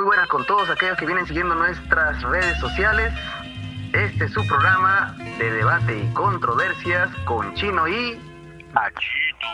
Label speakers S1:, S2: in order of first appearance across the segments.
S1: buenas con todos aquellos que vienen siguiendo nuestras redes sociales. Este es su programa de debate y controversias con Chino y Achito.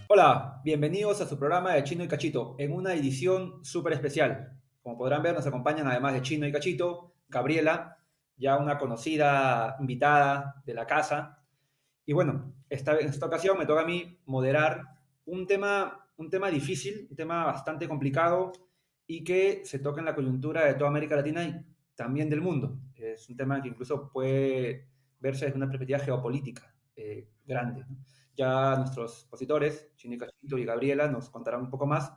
S2: Hola, bienvenidos a su programa de Chino y Cachito, en una edición súper especial. Como podrán ver, nos acompañan además de Chino y Cachito, Gabriela, ya una conocida invitada de la casa. Y bueno, en esta ocasión me toca a mí moderar un tema difícil, un tema bastante complicado y que se toca en la coyuntura de toda América Latina y también del mundo. Es un tema que incluso puede verse desde una perspectiva geopolítica grande, ¿no? Ya nuestros expositores, Chino y Cachito y Gabriela, nos contarán un poco más.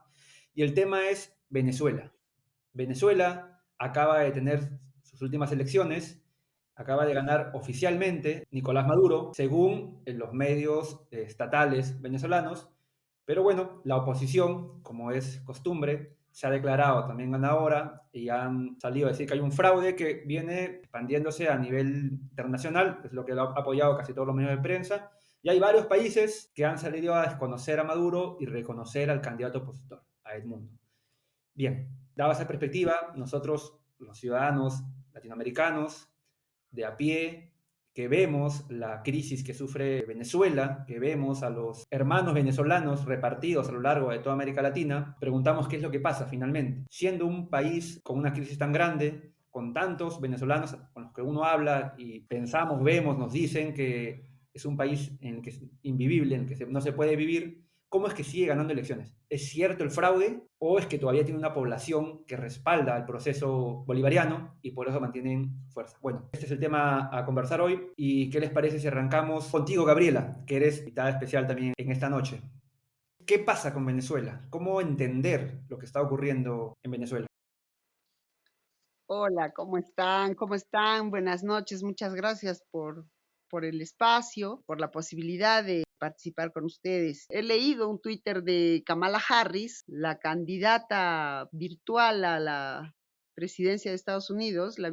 S2: Y el tema es Venezuela. Venezuela acaba de tener sus últimas elecciones, acaba de ganar oficialmente Nicolás Maduro, según en los medios estatales venezolanos, pero bueno, la oposición, como es costumbre, se ha declarado también ganadora y han salido a decir que hay un fraude que viene expandiéndose a nivel internacional, es lo que lo ha apoyado casi todos los medios de prensa, y hay varios países que han salido a desconocer a Maduro y reconocer al candidato opositor, a Edmundo. Bien, dada esa perspectiva, nosotros, los ciudadanos latinoamericanos, de a pie, que vemos la crisis que sufre Venezuela, que vemos a los hermanos venezolanos repartidos a lo largo de toda América Latina, preguntamos qué es lo que pasa finalmente. Siendo un país con una crisis tan grande, con tantos venezolanos con los que uno habla y pensamos, vemos, nos dicen que es un país en el que es invivible, en el que no se puede vivir, ¿cómo es que sigue ganando elecciones? ¿Es cierto el fraude o es que todavía tiene una población que respalda el proceso bolivariano y por eso mantienen fuerza? Bueno, este es el tema a conversar hoy y ¿qué les parece si arrancamos contigo, Gabriela, que eres invitada especial también en esta noche? ¿Qué pasa con Venezuela? ¿Cómo entender lo que está ocurriendo en Venezuela?
S3: Hola, ¿cómo están? ¿Cómo están? Buenas noches. Muchas gracias por el espacio, por la posibilidad de participar con ustedes. He leído un Twitter de Kamala Harris, la candidata virtual a la presidencia de Estados Unidos, la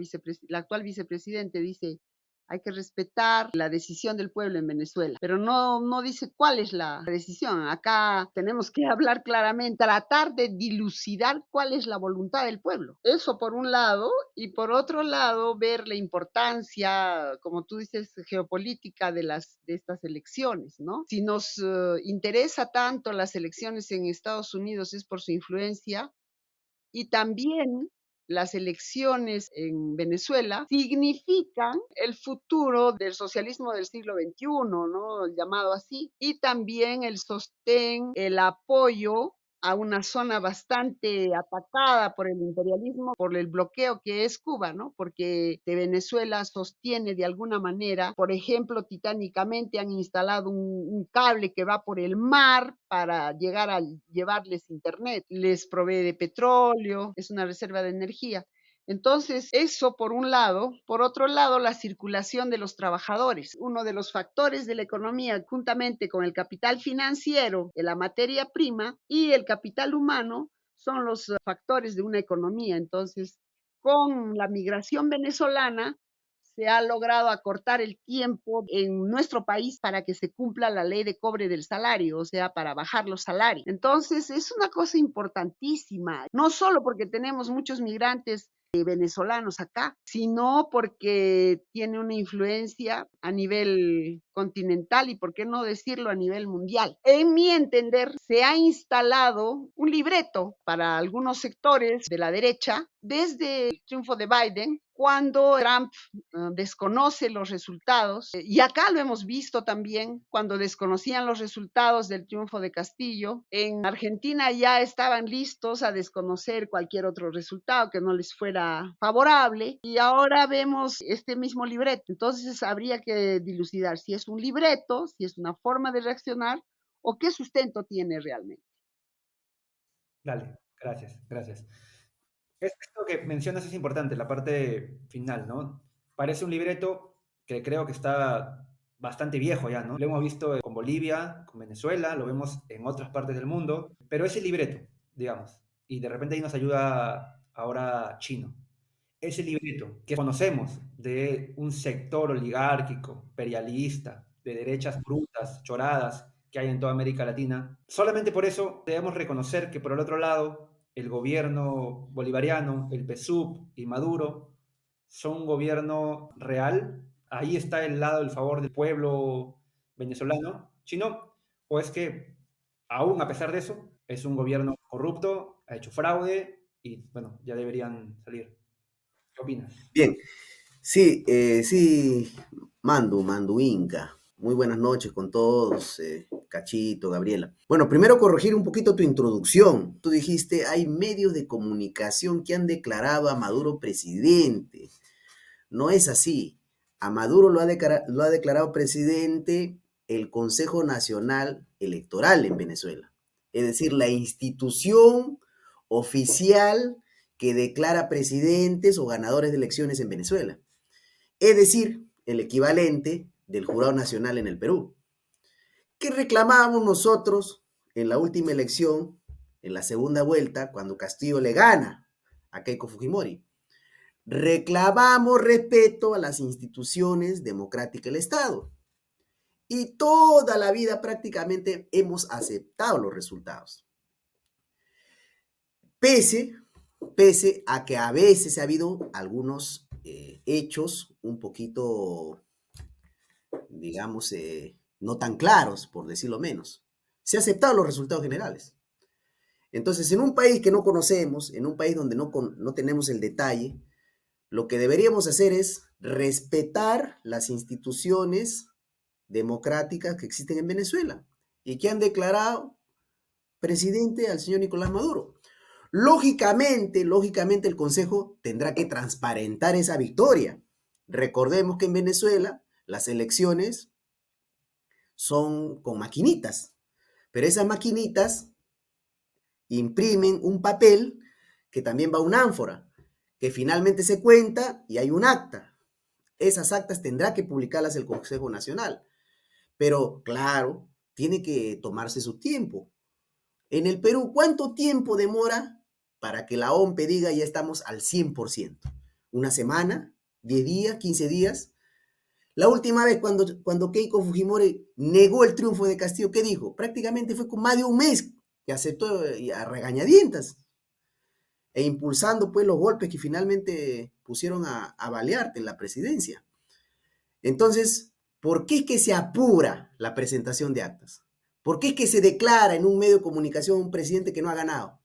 S3: actual vicepresidente, dice, hay que respetar la decisión del pueblo en Venezuela, pero no dice cuál es la decisión. Acá tenemos que hablar claramente, tratar de dilucidar cuál es la voluntad del pueblo. Eso por un lado, y por otro lado, ver la importancia, como tú dices, geopolítica de estas elecciones, ¿no? Si nos interesa tanto las elecciones en Estados Unidos es por su influencia y también las elecciones en Venezuela significan el futuro del socialismo del siglo XXI, ¿no? Llamado así, y también el sostén, el apoyo a una zona bastante atacada por el imperialismo, por el bloqueo que es Cuba, ¿no? Porque de Venezuela sostiene de alguna manera, por ejemplo, titánicamente han instalado un cable que va por el mar para llegar a llevarles internet, les provee de petróleo, es una reserva de energía. Entonces, eso por un lado. Por otro lado, la circulación de los trabajadores. Uno de los factores de la economía, juntamente con el capital financiero, la materia prima y el capital humano, son los factores de una economía. Entonces, con la migración venezolana, se ha logrado acortar el tiempo en nuestro país para que se cumpla la ley de cobre del salario, o sea, para bajar los salarios. Entonces, es una cosa importantísima, no solo porque tenemos muchos migrantes venezolanos acá, sino porque tiene una influencia a nivel continental y, por qué no decirlo, a nivel mundial. En mi entender, se ha instalado un libreto para algunos sectores de la derecha desde el triunfo de Biden, cuando Trump desconoce los resultados, y acá lo hemos visto también cuando desconocían los resultados del triunfo de Castillo. En Argentina ya estaban listos a desconocer cualquier otro resultado que no les fuera favorable, y ahora vemos este mismo libreto. Entonces habría que dilucidar si es un libreto, si es una forma de reaccionar o qué sustento tiene realmente.
S2: Dale, gracias, gracias. Esto que mencionas es importante, la parte final, ¿no? Parece un libreto que creo que está bastante viejo ya, ¿no? Lo hemos visto con Bolivia, con Venezuela, lo vemos en otras partes del mundo, pero ese libreto, digamos, y de repente ahí nos ayuda ahora Chino. Ese libreto que conocemos de un sector oligárquico, imperialista, de derechas brutas, choradas, que hay en toda América Latina. Solamente por eso debemos reconocer que por el otro lado, el gobierno bolivariano, el PSUV y Maduro son un gobierno real. Ahí está el lado del favor del pueblo venezolano. Si no, o es que aún a pesar de eso, es un gobierno corrupto, ha hecho fraude y bueno, ya deberían salir. ¿Qué opinas?
S4: Bien, sí, sí, Mandu Inca. Muy buenas noches con todos, Cachito, Gabriela. Bueno, primero corregir un poquito tu introducción. Tú dijiste, hay medios de comunicación que han declarado a Maduro presidente. No es así. A Maduro lo ha declarado presidente el Consejo Nacional Electoral en Venezuela. Es decir, la institución oficial que declara presidentes o ganadores de elecciones en Venezuela. Es decir, el equivalente del Jurado Nacional en el Perú. ¿Qué reclamábamos nosotros en la última elección, en la segunda vuelta, cuando Castillo le gana a Keiko Fujimori? Reclamamos respeto a las instituciones democráticas del Estado. Y toda la vida prácticamente hemos aceptado los resultados. Pese a que a veces ha habido algunos hechos un poquito, digamos, no tan claros, por decirlo menos. Se han aceptado los resultados generales. Entonces, en un país que no conocemos, en un país donde no tenemos el detalle, lo que deberíamos hacer es respetar las instituciones democráticas que existen en Venezuela y que han declarado presidente al señor Nicolás Maduro. Lógicamente, el Consejo tendrá que transparentar esa victoria. Recordemos que en Venezuela las elecciones son con maquinitas, pero esas maquinitas imprimen un papel que también va a una ánfora, que finalmente se cuenta y hay un acta. Esas actas tendrá que publicarlas el Consejo Nacional. Pero, claro, tiene que tomarse su tiempo. En el Perú, ¿cuánto tiempo demora para que la OMPE diga ya estamos al 100%? ¿Una semana? ¿10 días? ¿15 días? La última vez cuando Keiko Fujimori negó el triunfo de Castillo, ¿qué dijo? Prácticamente fue con más de un mes que aceptó a regañadientas e impulsando pues los golpes que finalmente pusieron a balearte en la presidencia. Entonces, ¿por qué es que se apura la presentación de actas? ¿Por qué es que se declara en un medio de comunicación un presidente que no ha ganado?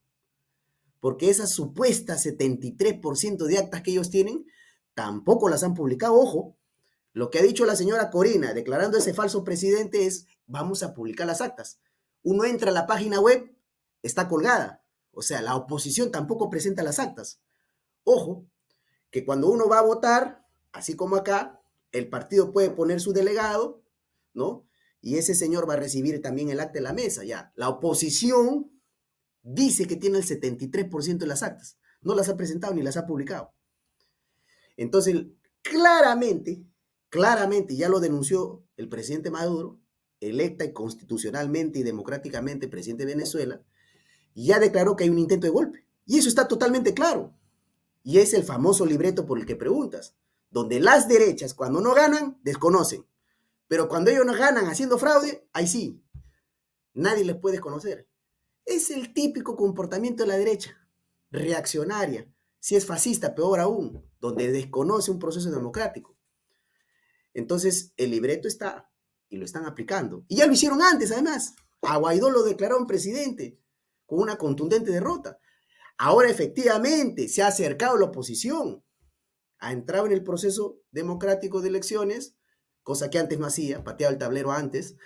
S4: Porque esas supuestas 73% de actas que ellos tienen tampoco las han publicado. Ojo, lo que ha dicho la señora Corina declarando ese falso presidente es, vamos a publicar las actas. Uno entra a la página web, está colgada. O sea, la oposición tampoco presenta las actas. Ojo, que cuando uno va a votar, así como acá, el partido puede poner su delegado, ¿no? Y ese señor va a recibir también el acta en la mesa, ya. La oposición dice que tiene el 73% de las actas. No las ha presentado ni las ha publicado. Entonces, claramente, ya lo denunció el presidente Maduro, electa y constitucionalmente y democráticamente presidente de Venezuela, y ya declaró que hay un intento de golpe. Y eso está totalmente claro. Y es el famoso libreto por el que preguntas, donde las derechas, cuando no ganan, desconocen. Pero cuando ellos no ganan haciendo fraude, ahí sí, nadie les puede conocer. Es el típico comportamiento de la derecha, reaccionaria. Si es fascista, peor aún, donde desconoce un proceso democrático. Entonces, el libreto está y lo están aplicando. Y ya lo hicieron antes, además. A Guaidó lo declararon presidente con una contundente derrota. Ahora, efectivamente, se ha acercado la oposición. Ha entrado en el proceso democrático de elecciones, cosa que antes no hacía, pateaba el tablero antes,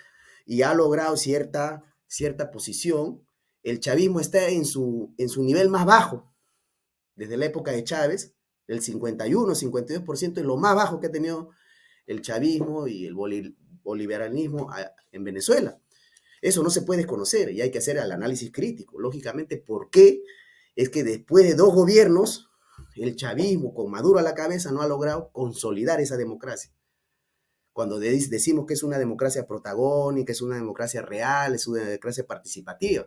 S4: y ha logrado cierta posición. El chavismo está en su nivel más bajo, desde la época de Chávez, el 51, 52% es lo más bajo que ha tenido el chavismo y el bolivarianismo en Venezuela. Eso no se puede desconocer y hay que hacer el análisis crítico. Lógicamente, ¿por qué es que después de 2 gobiernos, el chavismo con Maduro a la cabeza no ha logrado consolidar esa democracia? Cuando decimos que es una democracia protagónica, es una democracia real, es una democracia participativa.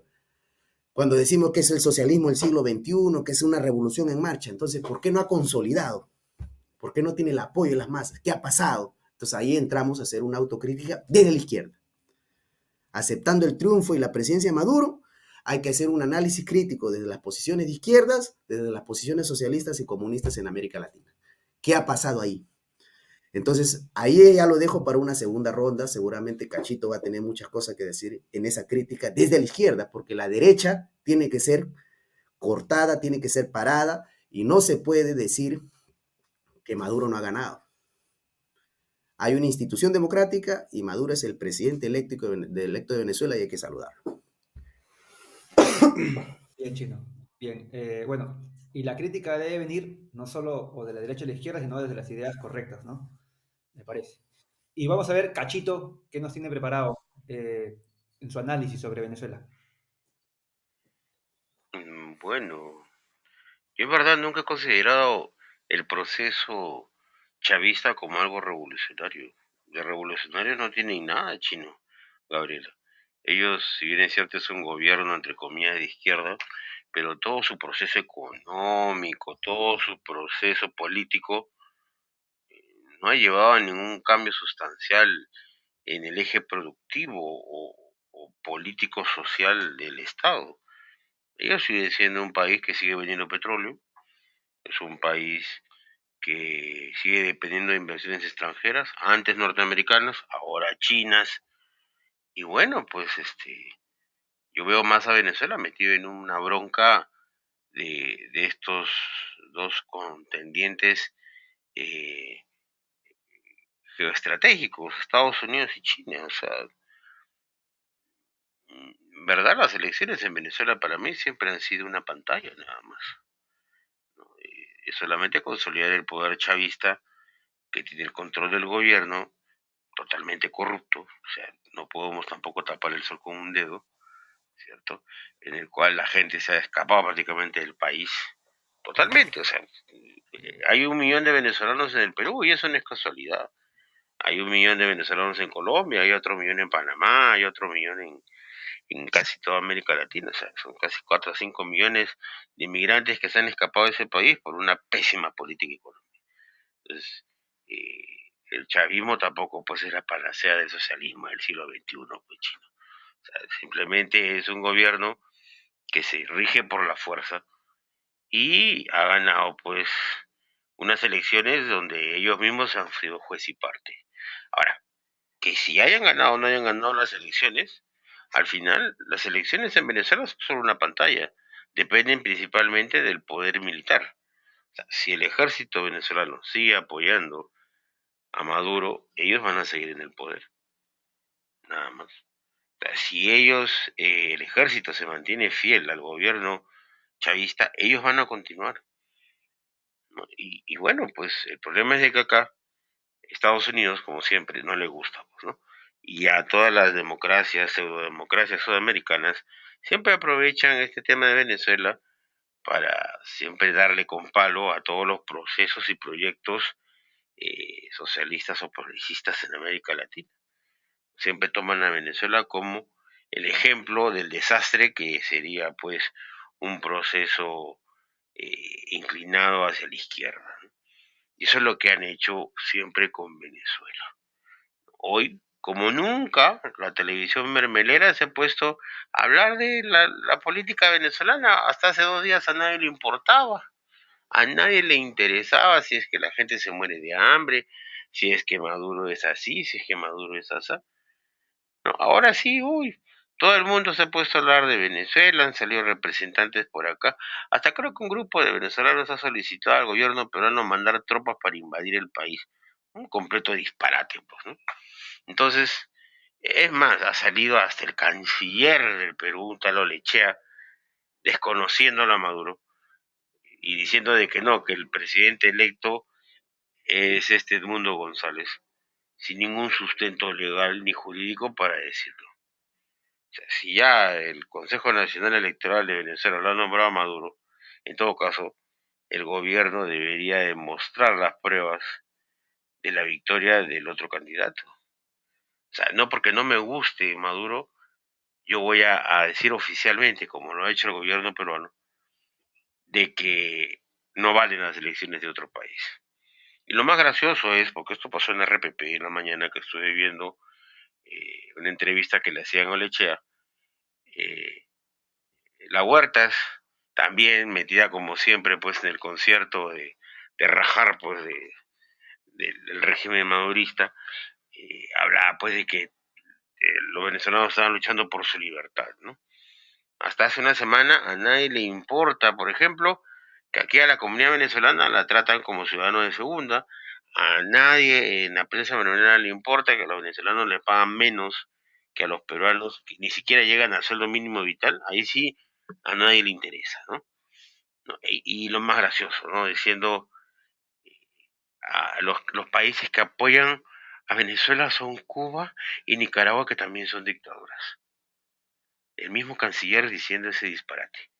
S4: Cuando decimos que es el socialismo del siglo XXI, que es una revolución en marcha, entonces, ¿por qué no ha consolidado? ¿Por qué no tiene el apoyo de las masas? ¿Qué ha pasado? Entonces ahí entramos a hacer una autocrítica desde la izquierda. Aceptando el triunfo y la presencia de Maduro, hay que hacer un análisis crítico desde las posiciones de izquierdas, desde las posiciones socialistas y comunistas en América Latina. ¿Qué ha pasado ahí? Entonces, ahí ya lo dejo para una segunda ronda. Seguramente Cachito va a tener muchas cosas que decir en esa crítica desde la izquierda, porque la derecha tiene que ser cortada, tiene que ser parada, y no se puede decir que Maduro no ha ganado. Hay una institución democrática y Maduro es el presidente electo de Venezuela y hay que saludarlo.
S2: Bien, Chino. Bien. Bueno, y la crítica debe venir no solo o de la derecha a la izquierda, sino desde las ideas correctas, ¿no? Me parece. Y vamos a ver, Cachito, qué nos tiene preparado en su análisis sobre Venezuela.
S5: Bueno, yo en verdad nunca he considerado el proceso chavista como algo revolucionario. De revolucionario no tienen nada, Chino, Gabriela. Ellos, si bien es cierto, es un gobierno entre comillas de izquierda, pero todo su proceso económico, todo su proceso político no ha llevado a ningún cambio sustancial en el eje productivo o político social del Estado. Ellos siguen siendo un país que sigue vendiendo petróleo, es un país que sigue dependiendo de inversiones extranjeras, antes norteamericanas, ahora chinas, y bueno, pues yo veo más a Venezuela metido en una bronca de estos dos contendientes eh, geoestratégicos, Estados Unidos y China. O sea, verdad, las elecciones en Venezuela para mí siempre han sido una pantalla nada más, ¿no? Es solamente consolidar el poder chavista que tiene el control del gobierno, totalmente corrupto, o sea, no podemos tampoco tapar el sol con un dedo, ¿cierto? En el cual la gente se ha escapado prácticamente del país, totalmente, o sea, hay 1 millón de venezolanos en el Perú y eso no es casualidad. Hay 1 millón de venezolanos en Colombia, hay otro millón en Panamá, hay otro millón en casi toda América Latina, o sea, son casi 4 o 5 millones de inmigrantes que se han escapado de ese país por una pésima política económica. Entonces, el chavismo tampoco pues es la panacea del socialismo del siglo XXI, pues chino. O sea, simplemente es un gobierno que se rige por la fuerza y ha ganado pues unas elecciones donde ellos mismos han sido juez y parte. Ahora, que si hayan ganado o no hayan ganado las elecciones, al final las elecciones en Venezuela son solo una pantalla, dependen principalmente del poder militar. O sea, si el ejército venezolano sigue apoyando a Maduro, ellos van a seguir en el poder, nada más. O sea, si ellos, el ejército se mantiene fiel al gobierno chavista, ellos van a continuar, ¿no? Y bueno, pues el problema es de que acá, Estados Unidos, como siempre, no le gusta, pues, ¿no? Y a todas las democracias, pseudodemocracias sudamericanas, siempre aprovechan este tema de Venezuela para siempre darle con palo a todos los procesos y proyectos socialistas o progresistas en América Latina. Siempre toman a Venezuela como el ejemplo del desastre que sería pues un proceso inclinado hacia la izquierda, ¿no? Y eso es lo que han hecho siempre con Venezuela. Hoy, como nunca, la televisión mermelera se ha puesto a hablar de la política venezolana. Hasta hace 2 días a nadie le importaba. A nadie le interesaba si es que la gente se muere de hambre, si es que Maduro es así, si es que Maduro es así. No, ahora sí, uy, todo el mundo se ha puesto a hablar de Venezuela, han salido representantes por acá. Hasta creo que un grupo de venezolanos ha solicitado al gobierno peruano mandar tropas para invadir el país. Un completo disparate, pues, ¿no? Entonces, es más, ha salido hasta el canciller del Perú, un tal Olechea, desconociéndolo a Maduro y diciendo de que no, que el presidente electo es Edmundo González, sin ningún sustento legal ni jurídico para decirlo. O sea, si ya el Consejo Nacional Electoral de Venezuela lo ha nombrado a Maduro, en todo caso, el gobierno debería demostrar las pruebas de la victoria del otro candidato. O sea, no porque no me guste Maduro, yo voy a decir oficialmente, como lo ha hecho el gobierno peruano, de que no valen las elecciones de otro país. Y lo más gracioso es, porque esto pasó en RPP en la mañana que estuve viendo una entrevista que le hacían a Olechea, eh, la Huertas, también metida como siempre pues en el concierto de rajar pues del régimen madurista, hablaba pues de que los venezolanos estaban luchando por su libertad, ¿no? Hasta hace una semana a nadie le importa, por ejemplo, que aquí a la comunidad venezolana la tratan como ciudadano de segunda, a nadie en la prensa venezolana le importa que a los venezolanos le pagan menos que a los peruanos, que ni siquiera llegan al sueldo mínimo vital, ahí sí a nadie le interesa, ¿no? ¿No? Y lo más gracioso, ¿no? Diciendo a los países que apoyan a Venezuela son Cuba y Nicaragua, que también son dictaduras. El mismo canciller diciendo ese disparate.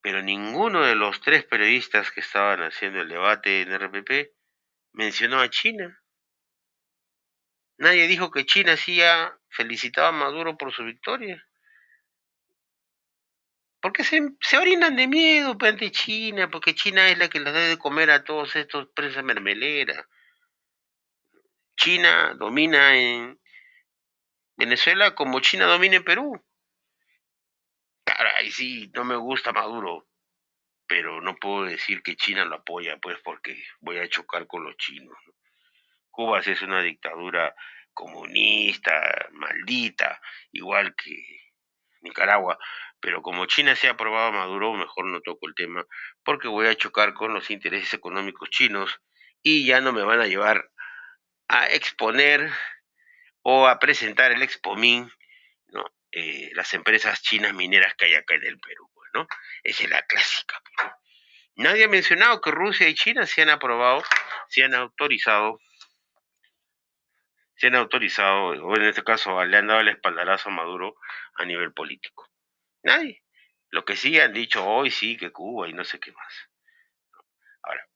S5: Pero ninguno de los tres periodistas que estaban haciendo el debate en RPP mencionó a China. Nadie dijo que China sí ya felicitaba a Maduro por su victoria. Porque se orinan de miedo ante China, porque China es la que les da de comer a todos estos presas mermeleras. China domina en Venezuela como China domina en Perú. Caray, sí, no me gusta Maduro, pero no puedo decir que China lo apoya, pues porque voy a chocar con los chinos, ¿no? Cuba sí es una dictadura comunista, maldita, igual que Nicaragua, pero como China se ha aprobado a Maduro, mejor no toco el tema, porque voy a chocar con los intereses económicos chinos y ya no me van a llevar a exponer o a presentar el Expomín, ¿no? Las empresas chinas mineras que hay acá en el Perú, pues, ¿no? Esa es la clásica, ¿no? Nadie ha mencionado que Rusia y China se han aprobado, se han autorizado, o en este caso le han dado el espaldarazo a Maduro a nivel político. Nadie. Lo que sí han dicho hoy sí que Cuba y no sé qué más. Ahora,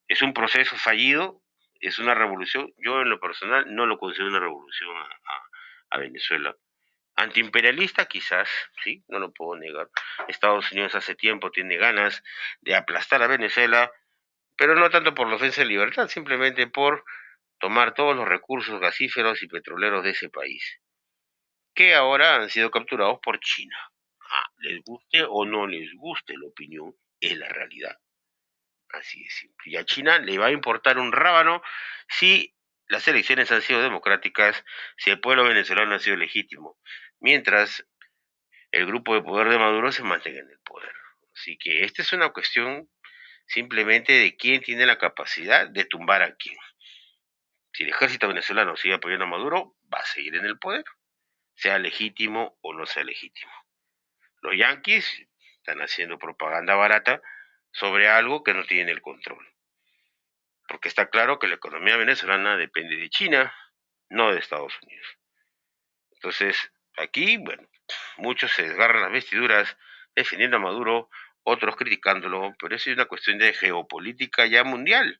S5: es un proceso fallido, es una revolución. Yo en lo personal no lo considero una revolución a Venezuela. Antiimperialista quizás, sí, no lo puedo negar. Estados Unidos hace tiempo tiene ganas de aplastar a Venezuela, pero no tanto por la ofensa de libertad, simplemente por tomar todos los recursos gasíferos y petroleros de ese país, que ahora han sido capturados por China. Les guste o no les guste la opinión, es la realidad. Así de simple. Y a China le va a importar un rábano si las elecciones han sido democráticas, si el pueblo venezolano ha sido legítimo, mientras el grupo de poder de Maduro se mantenga en el poder. Así que esta es una cuestión simplemente de quién tiene la capacidad de tumbar a quién. Si el ejército venezolano sigue apoyando a Maduro, va a seguir en el poder, sea legítimo o no sea legítimo. Los yanquis están haciendo propaganda barata sobre algo que no tienen el control. Porque está claro que la economía venezolana depende de China, no de Estados Unidos. Entonces, aquí, bueno, muchos se desgarran las vestiduras defendiendo a Maduro, otros criticándolo, pero eso es una cuestión de geopolítica ya mundial.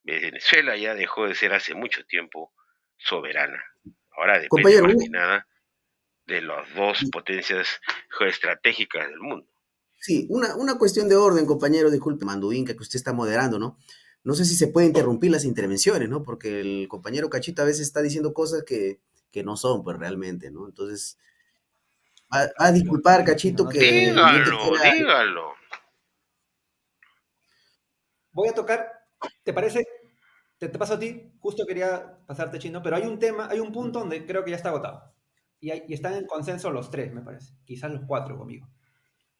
S5: Venezuela ya dejó de ser hace mucho tiempo soberana. Ahora depende
S4: Compañero,
S5: más que nada de las dos potencias geoestratégicas del mundo.
S4: sí, una cuestión de orden, compañero, disculpe, Manduinca, que usted está moderando, ¿no? No sé si se puede interrumpir las intervenciones, ¿no? Porque el compañero Cachito a veces está diciendo cosas que no son, pues realmente, ¿no? Entonces, va a disculpar,
S2: Chino,
S4: Cachito,
S2: no te preocupes.
S4: que yo
S5: Dígalo,
S4: interfiera.
S5: dígalo.
S2: Voy a tocar, ¿te parece? Te paso a ti, justo quería pasarte chino, pero hay un tema, hay un punto donde creo que ya está agotado. Y están en consenso los tres, me parece, quizás los cuatro conmigo.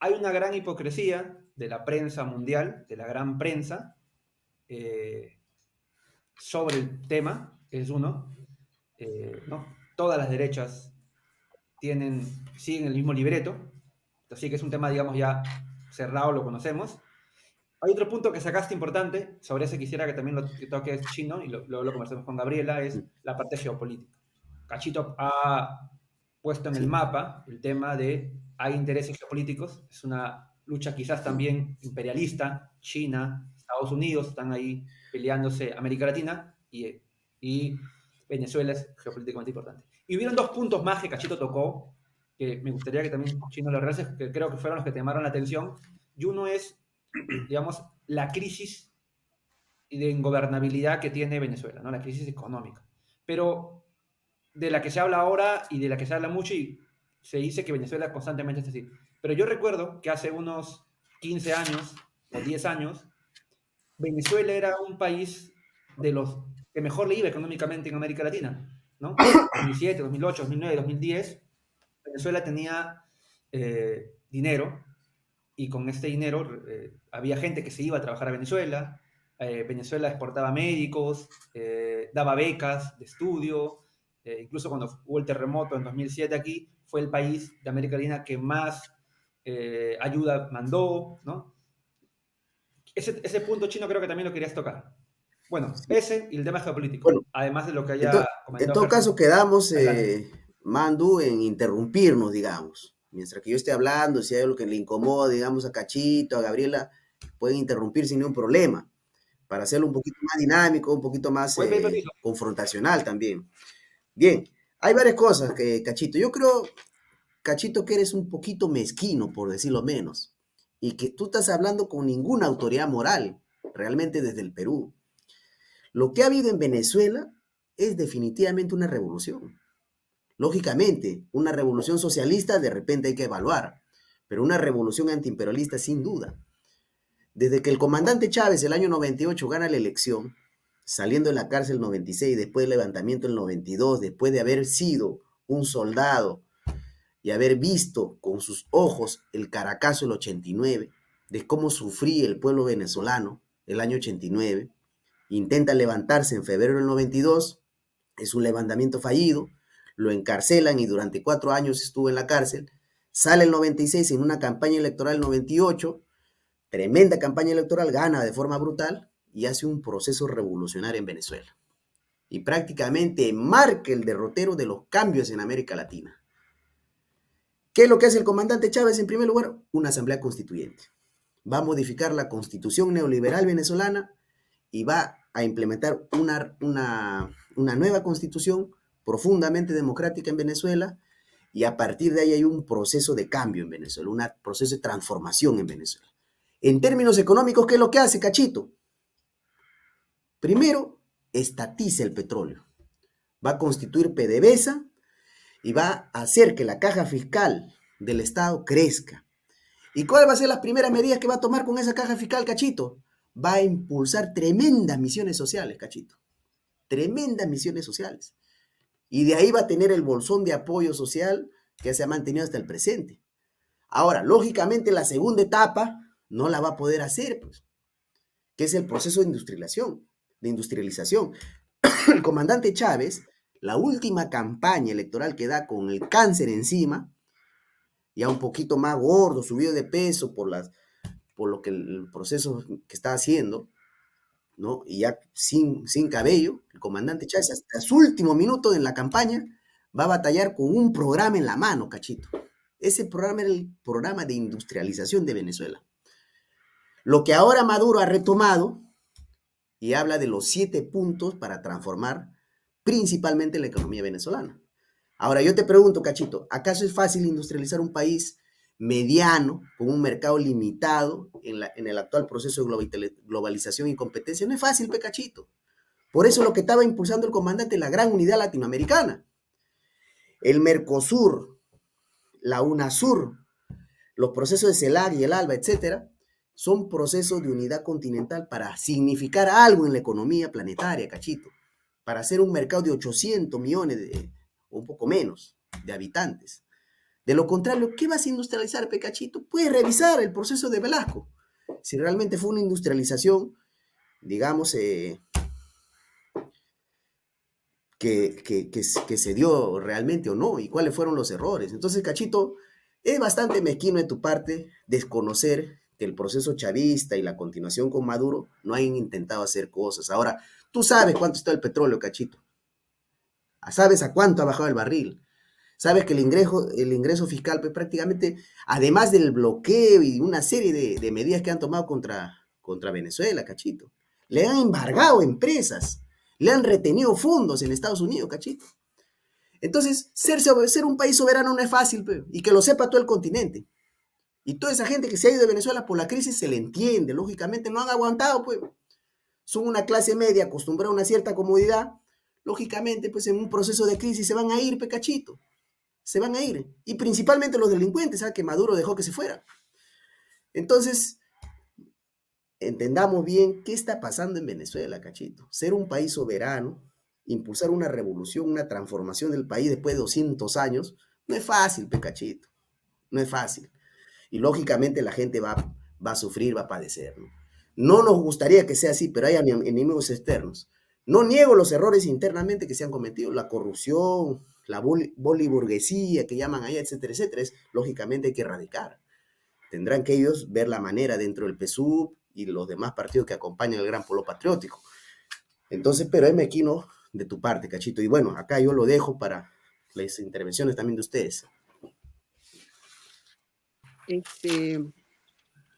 S2: Hay una gran hipocresía de la prensa mundial, de la gran prensa, eh, sobre el tema, es uno, ¿no? Todas las derechas siguen el mismo libreto, así que es un tema, digamos, ya cerrado, lo conocemos. Hay otro punto que sacaste importante, sobre ese quisiera que también lo toques chino, y luego lo conversemos con Gabriela, es la parte geopolítica. Cachito ha puesto en el
S4: Sí.
S2: mapa el tema de hay intereses geopolíticos, es una lucha quizás también imperialista, China, Estados Unidos están ahí peleándose, América Latina, y y Venezuela es geopolíticamente importante. Y hubieron dos puntos más que Cachito tocó, que me gustaría que también Chino lo realce, que creo que fueron los que te llamaron la atención, y uno es, digamos, la crisis de ingobernabilidad que tiene Venezuela, ¿no? La crisis económica. Pero de la que se habla ahora y de la que se habla mucho y se dice que Venezuela constantemente es así. Pero yo recuerdo que hace unos 15 años o 10 años, Venezuela era un país de los que mejor le iba económicamente en América Latina, ¿no? 2007, 2008, 2009, 2010, Venezuela tenía dinero y con este dinero había gente que se iba a trabajar a Venezuela, Venezuela exportaba médicos, daba becas de estudio, incluso cuando hubo el terremoto en 2007 aquí, fue el país de América Latina que más ayuda mandó, ¿no? Ese punto chino creo que también lo querías tocar. Bueno,
S4: Sí.
S2: ese y el tema geopolítico,
S4: Bueno,
S2: además de lo que
S4: en,
S2: haya
S4: to- en
S2: comentado
S4: todo caso
S2: Gerson.
S4: quedamos,
S2: Adelante.
S4: Mandu, en interrumpirnos, digamos. Mientras que yo esté hablando, si hay algo que le incomoda, digamos, a Cachito, a Gabriela, pueden interrumpir sin ningún problema, para hacerlo un poquito más dinámico, un poquito más
S2: Pueden pedir permiso.
S4: confrontacional también. Bien, hay varias cosas que, Cachito, yo creo, Cachito, que eres un poquito mezquino, por decirlo menos, y que tú estás hablando con ninguna autoridad moral, realmente desde el Perú. Lo que ha habido en Venezuela es definitivamente una revolución. Lógicamente, una revolución socialista de repente hay que evaluar, pero una revolución antiimperialista sin duda. Desde que el comandante Chávez el año 98 gana la elección, saliendo de la cárcel el 96, después del levantamiento el 92, después de haber sido un soldado y haber visto con sus ojos el Caracazo el 89, de cómo sufría el pueblo venezolano el año 89, intenta levantarse en febrero del 92, es un levantamiento fallido, lo encarcelan y durante 4 años estuvo en la cárcel, sale el 96 en una campaña electoral 98, tremenda campaña electoral, gana de forma brutal y hace un proceso revolucionario en Venezuela. Y prácticamente marca el derrotero de los cambios en América Latina. ¿Qué es lo que hace el comandante Chávez en primer lugar? Una asamblea constituyente. Va a modificar la constitución neoliberal venezolana y va a implementar una nueva constitución profundamente democrática en Venezuela y a partir de ahí hay un proceso de cambio en Venezuela, un proceso de transformación en Venezuela. En términos económicos, ¿qué es lo que hace, Cachito? Primero, estatiza el petróleo. Va a constituir PDVSA y va a hacer que la caja fiscal del Estado crezca. ¿Y cuáles van a ser las primeras medidas que va a tomar con esa caja fiscal, Cachito? Va a impulsar tremendas misiones sociales, Cachito. Tremendas misiones sociales. Y de ahí va a tener el bolsón de apoyo social que se ha mantenido hasta el presente. Ahora, lógicamente, la segunda etapa no la va a poder hacer, pues, que es el proceso de industrialización. El comandante Chávez, la última campaña electoral que da con el cáncer encima, ya un poquito más gordo, subido de peso por lo que el proceso que está haciendo, ¿no? Y ya sin cabello, el comandante Chávez hasta su último minuto en la campaña va a batallar con un programa en la mano, Cachito. Ese programa era el programa de industrialización de Venezuela. Lo que ahora Maduro ha retomado y habla de los 7 puntos para transformar principalmente la economía venezolana. Ahora yo te pregunto, Cachito, ¿acaso es fácil industrializar un país mediano, con un mercado limitado en el actual proceso de globalización y competencia? No es fácil, Cachito. Por eso lo que estaba impulsando el comandante es la gran unidad latinoamericana. El Mercosur, la UNASUR, los procesos de CELAC y el ALBA, etcétera, son procesos de unidad continental para significar algo en la economía planetaria, Cachito, para hacer un mercado de 800 millones o un poco menos de habitantes. De lo contrario, ¿qué vas a industrializar, Cachito? Puedes revisar el proceso de Velasco. Si realmente fue una industrialización, digamos, que se dio realmente o no, y cuáles fueron los errores. Entonces, Cachito, es bastante mezquino de tu parte desconocer que el proceso chavista y la continuación con Maduro no han intentado hacer cosas. Ahora, tú sabes cuánto está el petróleo, Cachito. Sabes a cuánto ha bajado el barril. Sabes que el ingreso fiscal, pues, prácticamente, además del bloqueo y una serie de medidas que han tomado contra Venezuela, Cachito, le han embargado empresas. Le han retenido fondos en Estados Unidos, cachito. Entonces, ser un país soberano no es fácil, pe, y que lo sepa todo el continente. Y toda esa gente que se ha ido de Venezuela por la crisis se le entiende, lógicamente no han aguantado, pues. Son una clase media acostumbrada a una cierta comodidad, lógicamente, pues en un proceso de crisis se van a ir, pe, cachito. Se van a ir. Y principalmente los delincuentes, ¿sabes? Que Maduro dejó que se fueran. Entonces, entendamos bien qué está pasando en Venezuela, cachito. Ser un país soberano, impulsar una revolución, una transformación del país después de 200 años, no es fácil, pe, cachito. No es fácil. Y lógicamente la gente va a sufrir, va a padecer, ¿no? No nos gustaría que sea así, pero hay enemigos externos. No niego los errores internamente que se han cometido, la corrupción, la boliburguesía que llaman allá, etcétera, etcétera, lógicamente hay que erradicar. Tendrán que ellos ver la manera dentro del PSUV y los demás partidos que acompañan el gran polo patriótico. Entonces, pero me equino de tu parte, cachito. Y bueno, acá yo lo dejo para las intervenciones también de ustedes.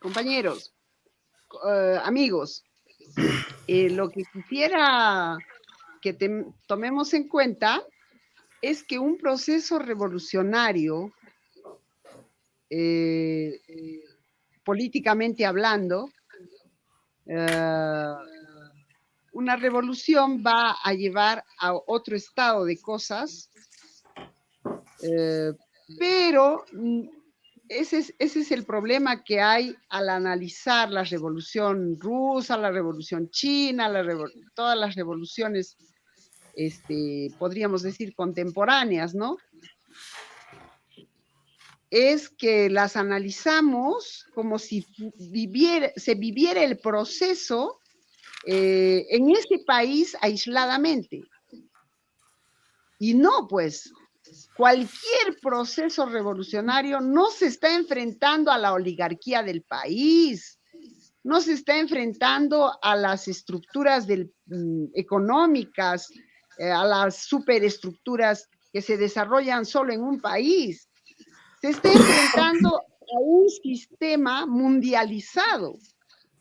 S3: Compañeros, amigos, lo que quisiera que tomemos en cuenta es que un proceso revolucionario, políticamente hablando, una revolución va a llevar a otro estado de cosas, pero ese es el problema que hay al analizar la revolución rusa, la revolución china, todas las revoluciones, podríamos decir, contemporáneas, ¿no? Es que las analizamos como si se viviera el proceso en ese país aisladamente. Y no, pues, cualquier proceso revolucionario no se está enfrentando a la oligarquía del país, no se está enfrentando a las estructuras económicas, a las superestructuras que se desarrollan solo en un país. Se está enfrentando a un sistema mundializado,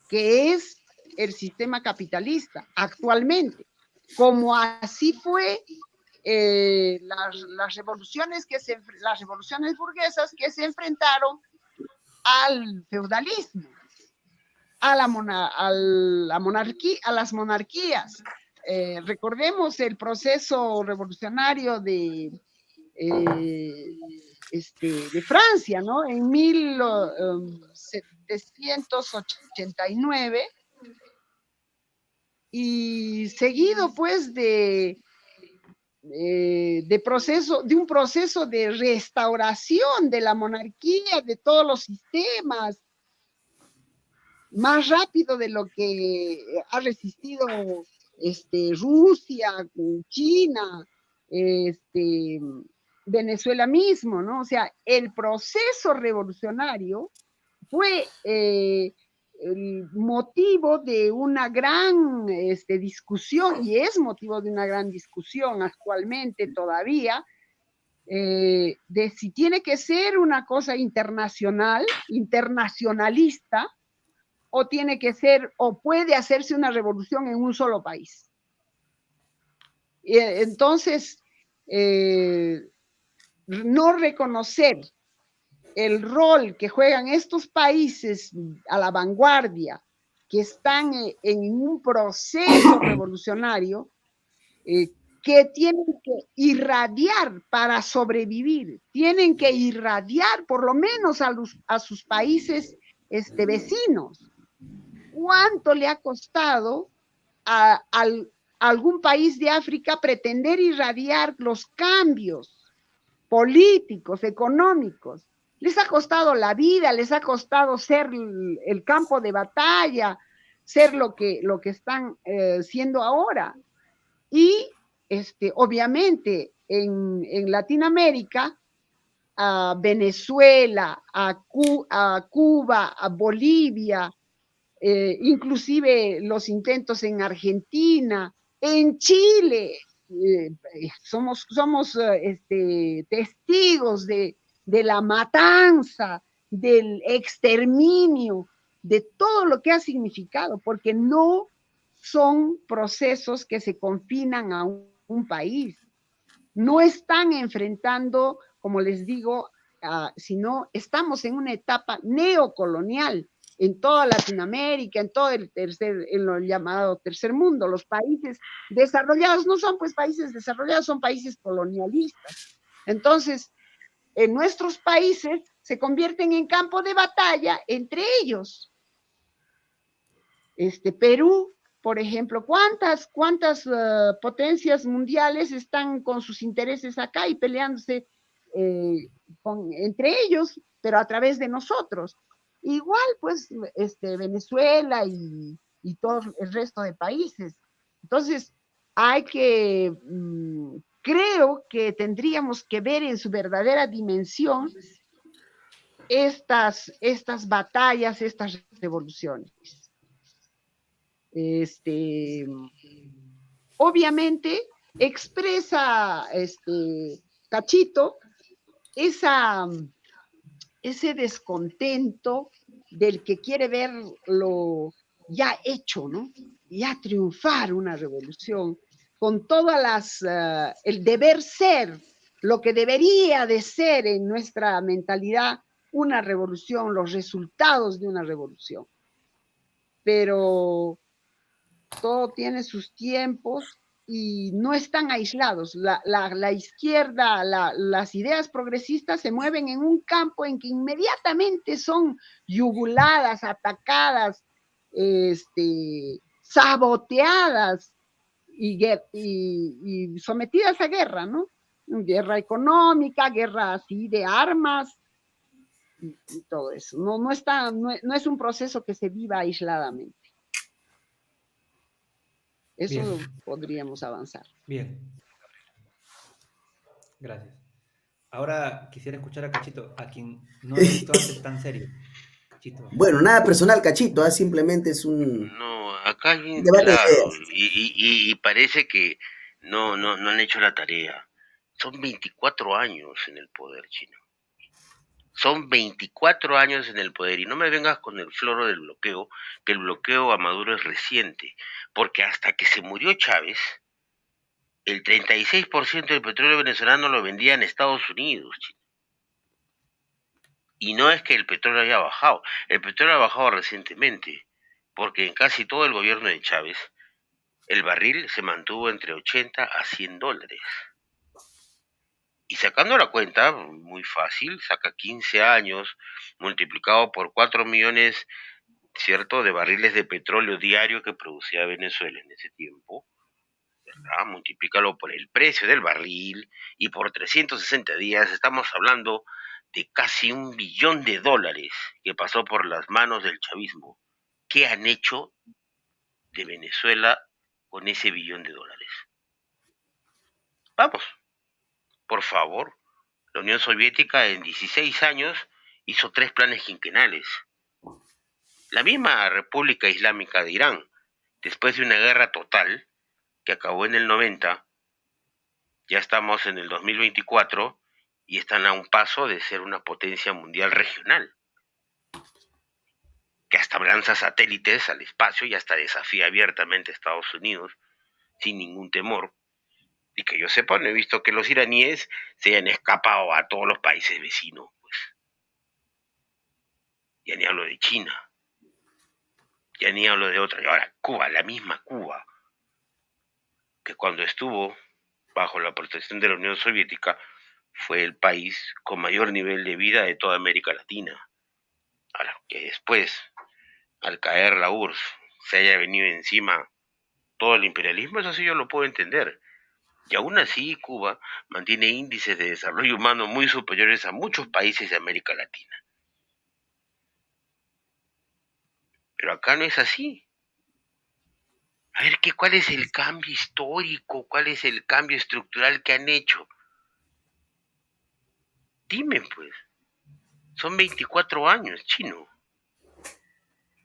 S3: que es el sistema capitalista actualmente, como así fue las revoluciones burguesas que se enfrentaron al feudalismo, a las monarquías. Recordemos el proceso revolucionario de Francia, ¿no? En 1789, y seguido pues de un proceso de restauración de la monarquía, de todos los sistemas, más rápido de lo que ha resistido Rusia, China, Venezuela mismo, ¿no? O sea, el proceso revolucionario fue el motivo de una gran discusión, y es motivo de una gran discusión actualmente todavía, de si tiene que ser una cosa internacionalista, o tiene que ser, o puede hacerse una revolución en un solo país. Entonces, no reconocer el rol que juegan estos países a la vanguardia, que están en un proceso revolucionario, que tienen que irradiar para sobrevivir, tienen que irradiar por lo menos a sus países vecinos. ¿Cuánto le ha costado a algún país de África pretender irradiar los cambios políticos, económicos? Les ha costado la vida, les ha costado ser el campo de batalla, ser lo que están siendo ahora. Y obviamente en Latinoamérica, a Venezuela, a Cuba, a Bolivia, inclusive los intentos en Argentina, en Chile, somos testigos de la matanza, del exterminio, de todo lo que ha significado, porque no son procesos que se confinan a un país. No están enfrentando, como les digo, sino estamos en una etapa neocolonial en toda Latinoamérica, en todo en lo llamado tercer mundo. Los países desarrollados no son pues países desarrollados, son países colonialistas. Entonces, en nuestros países se convierten en campo de batalla entre ellos. Perú, por ejemplo, ¿cuántas potencias mundiales están con sus intereses acá y peleándose entre ellos, pero a través de nosotros? Igual, pues, Venezuela y todo el resto de países. Entonces, hay que, creo que tendríamos que ver en su verdadera dimensión estas batallas, estas revoluciones. Obviamente expresa Cachito ese descontento del que quiere ver lo ya hecho, ¿no? Ya triunfar una revolución con todas el deber ser, lo que debería de ser en nuestra mentalidad una revolución, los resultados de una revolución. Pero todo tiene sus tiempos y no están aislados. La izquierda, las ideas progresistas se mueven en un campo en que inmediatamente son yuguladas, atacadas, saboteadas y sometidas a guerra, ¿no? Guerra económica, guerra así de armas y todo eso. No es un proceso que se viva aisladamente. Eso
S2: Bien.
S3: podríamos avanzar.
S2: Bien. Gracias. Ahora quisiera escuchar a Cachito, a quien no he visto antes tan serio. Cachito.
S4: Bueno, nada personal, Cachito, simplemente es un
S5: No, acá es bien
S4: debate de
S5: claro
S4: ideas.
S5: y parece que no han hecho la tarea. Son 24 años en el poder, chino. Son 24 años en el poder y no me vengas con el floro del bloqueo, que el bloqueo a Maduro es reciente, porque hasta que se murió Chávez, el 36% del petróleo venezolano lo vendía en Estados Unidos, chino. Y no es que el petróleo haya bajado, el petróleo ha bajado recientemente, porque en casi todo el gobierno de Chávez, el barril se mantuvo entre 80 a 100 dólares. Y sacando la cuenta, muy fácil, saca 15 años, multiplicado por 4 millones, ¿cierto?, de barriles de petróleo diario que producía Venezuela en ese tiempo, ¿verdad? Multiplícalo por el precio del barril y por 360 días, estamos hablando de casi $1 billón que pasó por las manos del chavismo. ¿Qué han hecho de Venezuela con ese $1 billón? Vamos, por favor. La Unión Soviética en 16 años hizo 3 planes quinquenales. La misma República Islámica de Irán, después de una guerra total que acabó en el 90, ya estamos en el 2024 y están a un paso de ser una potencia mundial regional, que hasta lanza satélites al espacio y hasta desafía abiertamente a Estados Unidos sin ningún temor. Y que yo sepa, no he visto que los iraníes se hayan escapado a todos los países vecinos, pues. Ya ni hablo de China, ya ni hablo de otra. Y ahora Cuba, la misma Cuba, que cuando estuvo bajo la protección de la Unión Soviética, fue el país con mayor nivel de vida de toda América Latina. Ahora, que después, al caer la URSS, se haya venido encima todo el imperialismo, eso sí yo lo puedo entender. Y aún así, Cuba mantiene índices de desarrollo humano muy superiores a muchos países de América Latina. Pero acá no es así. A ver, ¿cuál es el cambio histórico? ¿Cuál es el cambio estructural que han hecho? Dime, pues. Son 24 años, chino.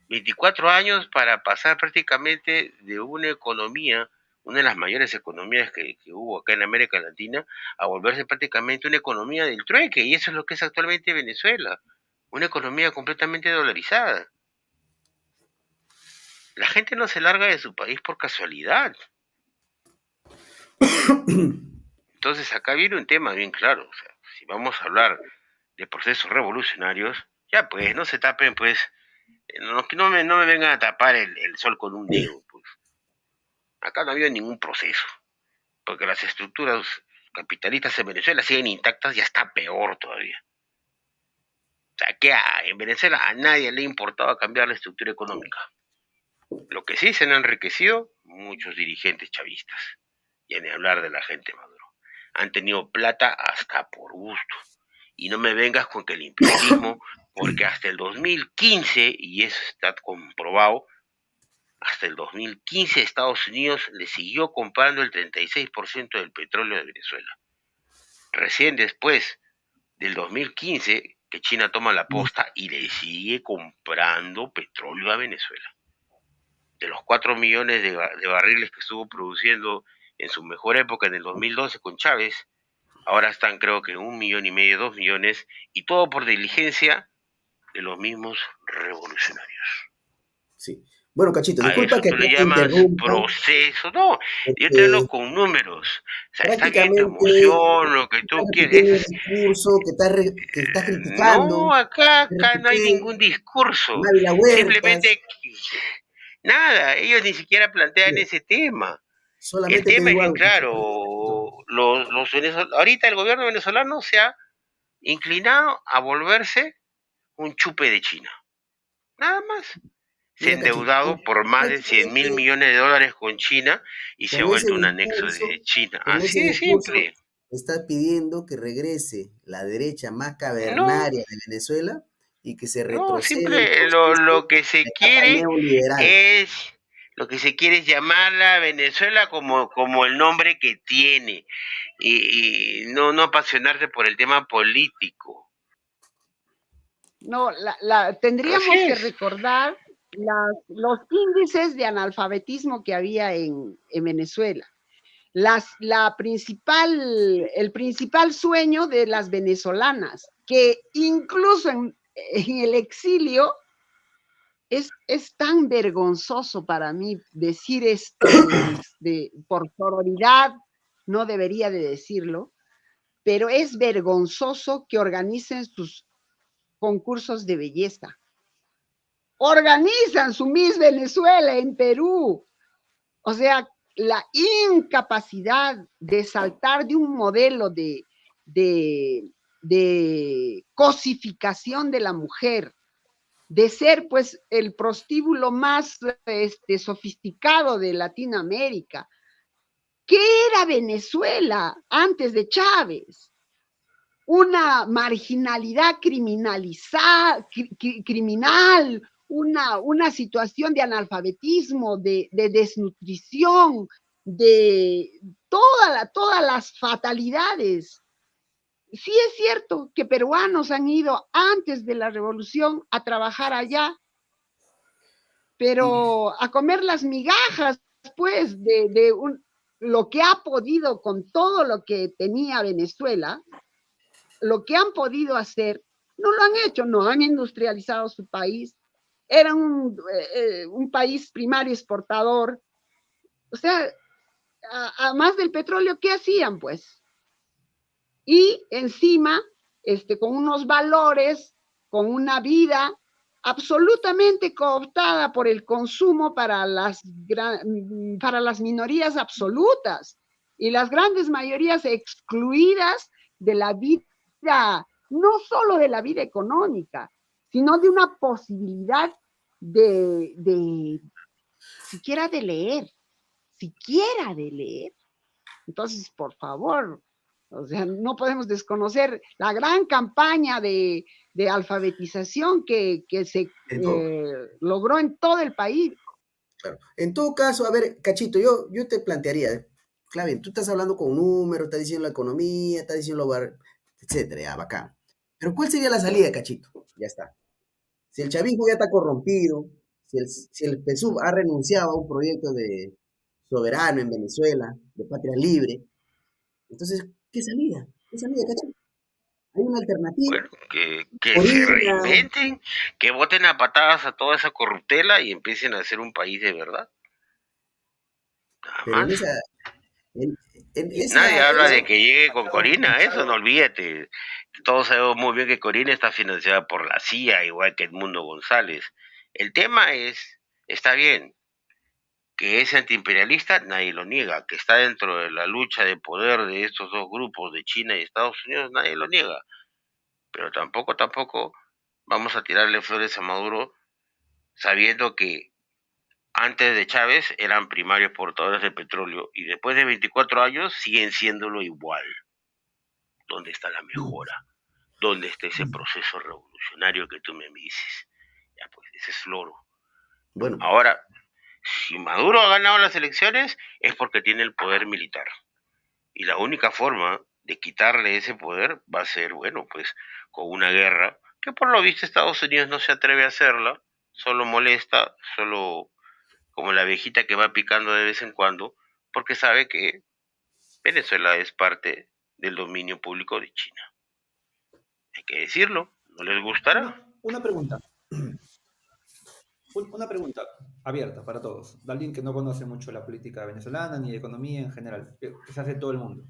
S5: 24 años para pasar prácticamente de una economía, una de las mayores economías que hubo acá en América Latina, a volverse prácticamente una economía del trueque. Y eso es lo que es actualmente Venezuela. Una economía completamente dolarizada. La gente no se larga de su país por casualidad. Entonces acá viene un tema bien claro. O sea, si vamos a hablar de procesos revolucionarios, ya pues, no se tapen, pues, no me vengan a tapar el sol con un dedo. Pues. Acá no ha habido ningún proceso, porque las estructuras capitalistas en Venezuela siguen intactas y está peor todavía. O sea, que en Venezuela a nadie le ha importado cambiar la estructura económica. Lo que sí se han enriquecido muchos dirigentes chavistas, y ni hablar de la gente Maduro. Han tenido plata hasta por gusto. Y no me vengas con que el imperialismo, porque hasta el 2015, y eso está comprobado, hasta el 2015 Estados Unidos le siguió comprando el 36% del petróleo de Venezuela. Recién después del 2015 que China toma la posta y le sigue comprando petróleo a Venezuela. De los 4 millones de barriles que estuvo produciendo en su mejor época en el 2012 con Chávez, ahora están creo que 1,5 millones, 2 millones, y todo por diligencia de los mismos revolucionarios.
S4: Sí. Bueno, Cachito,
S5: A
S4: disculpa
S5: eso
S4: que
S5: tú
S4: acá
S5: le
S4: te
S5: llamas
S4: interrumpa,
S5: proceso. No, yo te
S4: porque
S5: hablo con números. O sea, está bien tu
S4: prácticamente
S5: emoción, lo que
S4: estás
S5: tú
S4: repitiendo
S5: quieres.
S4: un discurso que estás criticando,
S5: No,
S4: de
S5: acá no hay
S4: repente,
S5: ningún discurso.
S4: Mávila Huertas,
S5: Simplemente nada, ellos ni siquiera plantean
S4: mira,
S5: ese tema. El
S4: solamente te
S5: tema es
S4: digo
S5: bien
S4: algo,
S5: claro. Ahorita el gobierno venezolano se ha inclinado a volverse un chupe de China. Nada más. Se ha
S4: mira, Cachito,
S5: endeudado por más de 100.000
S4: prácticamente
S5: millones de dólares con China y se ha
S4: con ese
S5: vuelto un anexo de China.
S4: con ese
S5: Así de
S4: discurso,
S5: simple.
S4: estás pidiendo que regrese la derecha más
S5: No,
S4: cavernaria de Venezuela y que se
S5: no,
S4: retroceda el
S5: simple,
S4: proceso
S5: lo que
S4: de
S5: se
S4: la etapa
S5: quiere
S4: neoliberal.
S5: es, lo que se quiere es llamarla Venezuela como el nombre que tiene y no apasionarse por el tema político.
S3: No,
S5: Así
S3: tendríamos que
S5: es.
S3: recordar los índices de analfabetismo que había en Venezuela. El principal sueño de las venezolanas, que incluso en el exilio es tan vergonzoso para mí decir esto por sororidad, no debería de decirlo, pero es vergonzoso que organicen sus concursos de belleza. Organizan su Miss Venezuela en Perú. O sea, la incapacidad de saltar de un modelo de cosificación de la mujer, de ser pues el prostíbulo más sofisticado de Latinoamérica. ¿Qué era Venezuela antes de Chávez? Una marginalidad criminal, una situación de analfabetismo, de desnutrición, de todas las fatalidades. Sí es cierto que peruanos han ido antes de la revolución a trabajar allá, pero a comer las migajas, pues, lo que ha podido con todo lo que tenía Venezuela, lo que han podido hacer, no lo han hecho, no han industrializado su país, era un país primario exportador, o sea, a más del petróleo, ¿qué hacían pues? Y encima, con unos valores, con una vida absolutamente cooptada por el consumo para las minorías absolutas y las grandes mayorías excluidas de la vida, no solo de la vida económica, sino de una posibilidad de siquiera de leer, siquiera de leer. Entonces, por favor, o sea, no podemos desconocer la gran campaña de alfabetización que se logró en todo el país.
S4: Claro. En todo caso, a ver, Cachito, yo te plantearía, Clave, tú estás hablando con números, estás diciendo la economía, estás diciendo etcétera, ya, bacán. Pero ¿cuál sería la salida, Cachito? Ya está. Si el chavismo ya está corrompido, si el PSUV ha renunciado a un proyecto de soberano en Venezuela, de patria libre, entonces, ¿qué salida? ¿Qué salida, Cachito? Hay una alternativa.
S5: Bueno, que se
S4: Corina,
S5: reinventen, que voten a patadas a toda esa corruptela y empiecen a hacer un país de verdad. Nada
S4: pero en
S5: más.
S4: esa, en, en
S5: Y nadie habla de
S4: esa,
S5: que llegue con Corina, eso no olvídate. Todos sabemos muy bien que Corina está financiada por la CIA, igual que Edmundo González. El tema es, está bien, que es antiimperialista, nadie lo niega, que está dentro de la lucha de poder de estos dos grupos, de China y Estados Unidos, nadie lo niega. Pero tampoco vamos a tirarle flores a Maduro sabiendo que antes de Chávez eran primarios portadores de petróleo y después de 24 años siguen siéndolo igual. ¿Dónde está la mejora? ¿Dónde está ese proceso revolucionario que tú me dices? Ya pues, ese es floro.
S4: bueno,
S5: Ahora, si Maduro ha ganado las elecciones es porque tiene el poder militar. Y la única forma de quitarle ese poder va a ser, bueno, pues con una guerra, que por lo visto Estados Unidos no se atreve a hacerla, solo molesta, solo como la viejita que va picando de vez en cuando, porque sabe que Venezuela es parte del dominio público de China. Hay que decirlo, no les gustará.
S2: Una pregunta. Una pregunta abierta para todos, de alguien que no conoce mucho la política venezolana ni de economía en general, que se hace todo el mundo.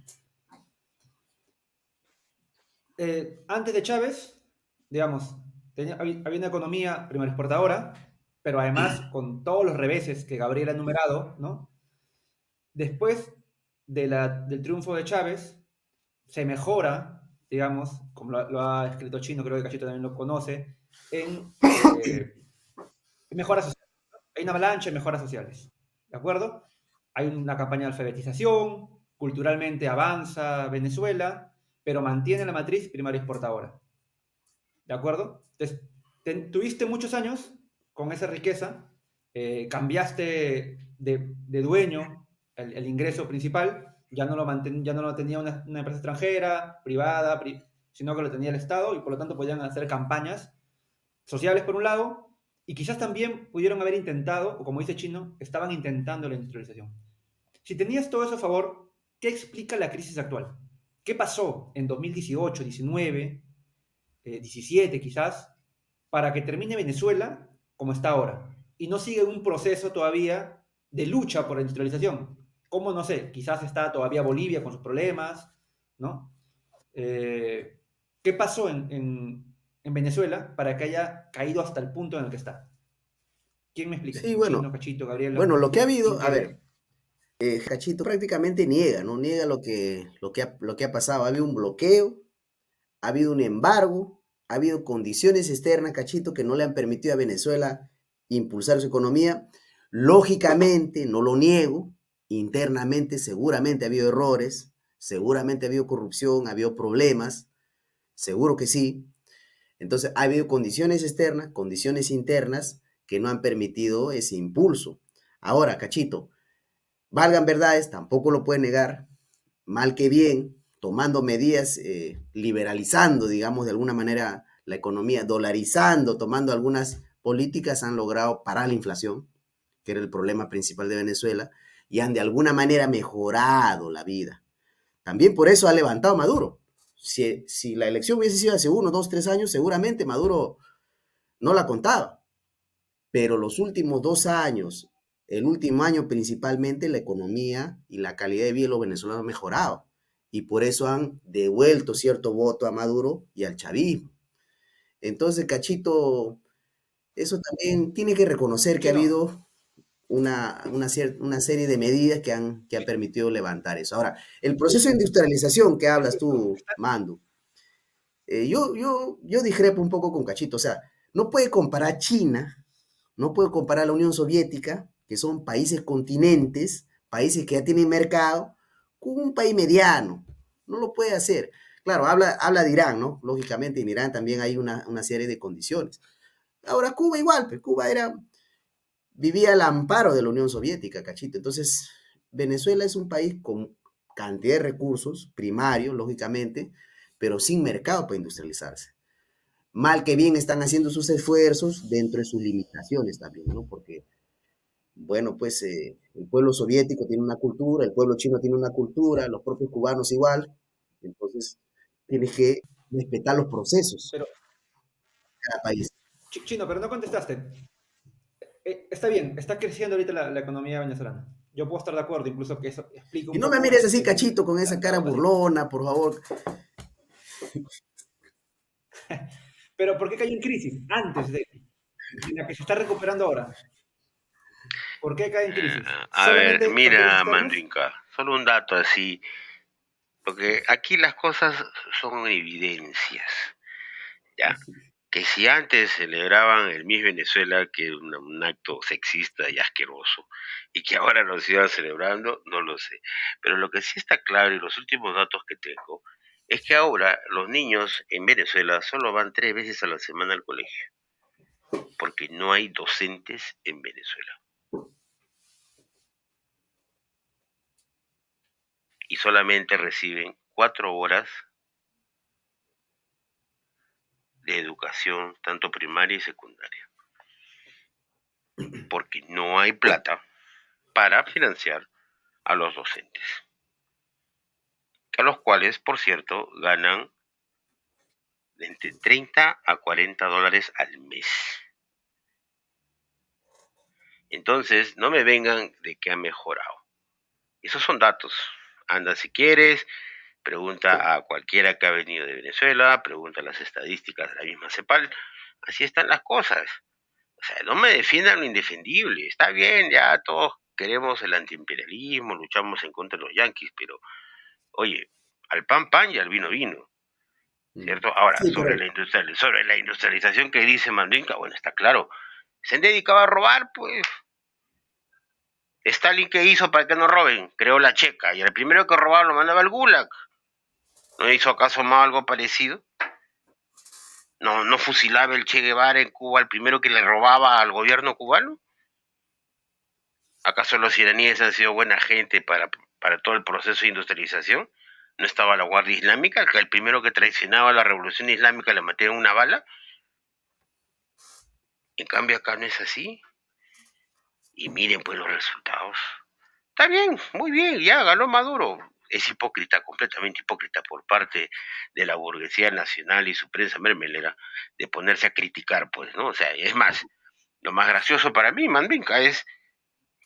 S2: Antes de Chávez, digamos, había una economía primero exportadora, pero además con todos los reveses que Gabriel ha enumerado, ¿no? Después del triunfo de Chávez, se mejora, digamos, como lo ha escrito Chino, creo que Cachito también lo conoce, en mejoras sociales. Hay una avalancha de mejoras sociales, ¿de acuerdo? Hay una campaña de alfabetización, culturalmente avanza Venezuela, pero mantiene la matriz primaria exportadora, ¿de acuerdo? Entonces, tuviste muchos años con esa riqueza, cambiaste de dueño el ingreso principal, ya no lo tenía una empresa extranjera, privada, sino que lo tenía el Estado y por lo tanto podían hacer campañas sociales por un lado, y quizás también pudieron haber intentado, o como dice Chino, estaban intentando la industrialización. Si tenías todo eso a favor, ¿qué explica la crisis actual? ¿Qué pasó en 2018, 19, 17 quizás, para que termine Venezuela como está ahora? Y no sigue un proceso todavía de lucha por la industrialización. ¿Cómo? No sé, quizás está todavía Bolivia con sus problemas, ¿no? ¿Qué pasó en Venezuela para que haya caído hasta el punto en el que está? ¿Quién me explica?
S4: sí,
S2: Chino,
S4: bueno,
S2: Cachito, Gabriela.
S4: bueno, lo que ha
S2: ¿Quién
S4: habido, a ver,
S2: quiere?
S4: Cachito prácticamente niega, ¿no? Niega lo que ha pasado. Ha habido un bloqueo, ha habido un embargo, ha habido condiciones externas, Cachito, que no le han permitido a Venezuela impulsar su economía. Lógicamente, no lo niego, internamente seguramente ha habido errores, seguramente ha habido corrupción, ha habido problemas, seguro que sí. Entonces, ha habido condiciones externas, condiciones internas que no han permitido ese impulso. Ahora, Cachito, valgan verdades, tampoco lo puede negar, mal que bien, tomando medidas, liberalizando, digamos, de alguna manera la economía, dolarizando, tomando algunas políticas, han logrado parar la inflación, que era el problema principal de Venezuela, y han de alguna manera mejorado la vida. También por eso ha levantado Maduro. Si la elección hubiese sido hace 1, 2, 3 años, seguramente Maduro no la contaba. Pero los últimos 2 años, el último año principalmente, la economía y la calidad de vida de los venezolanos ha mejorado. Y por eso han devuelto cierto voto a Maduro y al chavismo. Entonces, Cachito, eso también tiene que reconocer que ha
S2: Chino,
S4: habido una serie de medidas que han permitido levantar eso. Ahora, el proceso de industrialización que hablas tú, Mando, yo discrepo un poco con Cachito. O sea, no puede comparar China, no puede comparar la Unión Soviética, que son países continentes, países que ya tienen mercado, con un país mediano. No lo puede hacer. Claro, habla de Irán, ¿no? Lógicamente en Irán también hay una serie de condiciones. Ahora, Cuba igual, pues Cuba vivía al amparo de la Unión Soviética, Cachito. Entonces, Venezuela es un país con cantidad de recursos primarios, lógicamente, pero sin mercado para industrializarse. Mal que bien están haciendo sus esfuerzos dentro de sus limitaciones también, ¿no? Porque, bueno, pues el pueblo soviético tiene una cultura, el pueblo chino tiene una cultura, los propios cubanos igual. Entonces, tienes que respetar los procesos
S2: Pero,
S4: de cada país.
S2: Chino, pero no contestaste. Está bien, está creciendo ahorita la economía venezolana. Yo puedo estar de acuerdo, incluso que eso explica
S4: Y
S2: un
S4: no me
S2: poco
S4: mires así, Cachito, con esa
S2: la
S4: cara
S2: votación.
S4: burlona, por favor.
S2: Pero ¿por qué cayó en crisis antes de la que se está recuperando ahora? ¿Por qué cae en crisis?
S5: A ver,
S2: ¿Solamente factores
S5: mira,
S2: externos?
S5: Mandrinka, solo un dato así, porque aquí las cosas son evidencias, ¿ya? Que si antes celebraban el Miss Venezuela, que es un acto sexista y asqueroso, y que ahora lo sigan celebrando, no lo sé. Pero lo que sí está claro, y los últimos datos que tengo, es que ahora los niños en Venezuela solo van 3 veces a la semana al colegio, porque no hay docentes en Venezuela. Y solamente reciben 4 horas de educación, tanto primaria y secundaria, porque no hay plata para financiar a los docentes, a los cuales, por cierto, ganan de entre 30 a 40 dólares al mes. Entonces, no me vengan de que ha mejorado. Esos son datos. Anda si quieres, pregunta a cualquiera que ha venido de Venezuela, pregunta las estadísticas de la misma CEPAL. Así están las cosas. O sea, no me defiendan lo indefendible. Está bien, ya todos queremos el antiimperialismo, luchamos en contra de los yanquis, pero, oye, al pan pan y al vino vino. ¿Cierto? Ahora,
S4: Sí, pero
S5: sobre la industrialización que dice Mandinka, bueno, está claro. Se han dedicado a robar, pues. Stalin, ¿qué hizo para que no roben? Creó la checa, y el primero que robaba lo mandaba al Gulag. ¿No hizo acaso Mao algo parecido? ¿No fusilaba el Che Guevara en Cuba al primero que le robaba al gobierno cubano? ¿Acaso los iraníes han sido buena gente para todo el proceso de industrialización? ¿No estaba la Guardia Islámica, que el primero que traicionaba a la Revolución Islámica le metieron una bala? En cambio acá no es así. Y miren pues los resultados. Está bien, muy bien, ya ganó Maduro. Es hipócrita, completamente hipócrita por parte de la burguesía nacional y su prensa mermelera de ponerse a criticar, pues, ¿no? O sea, es más, lo más gracioso para mí, Mandinka, es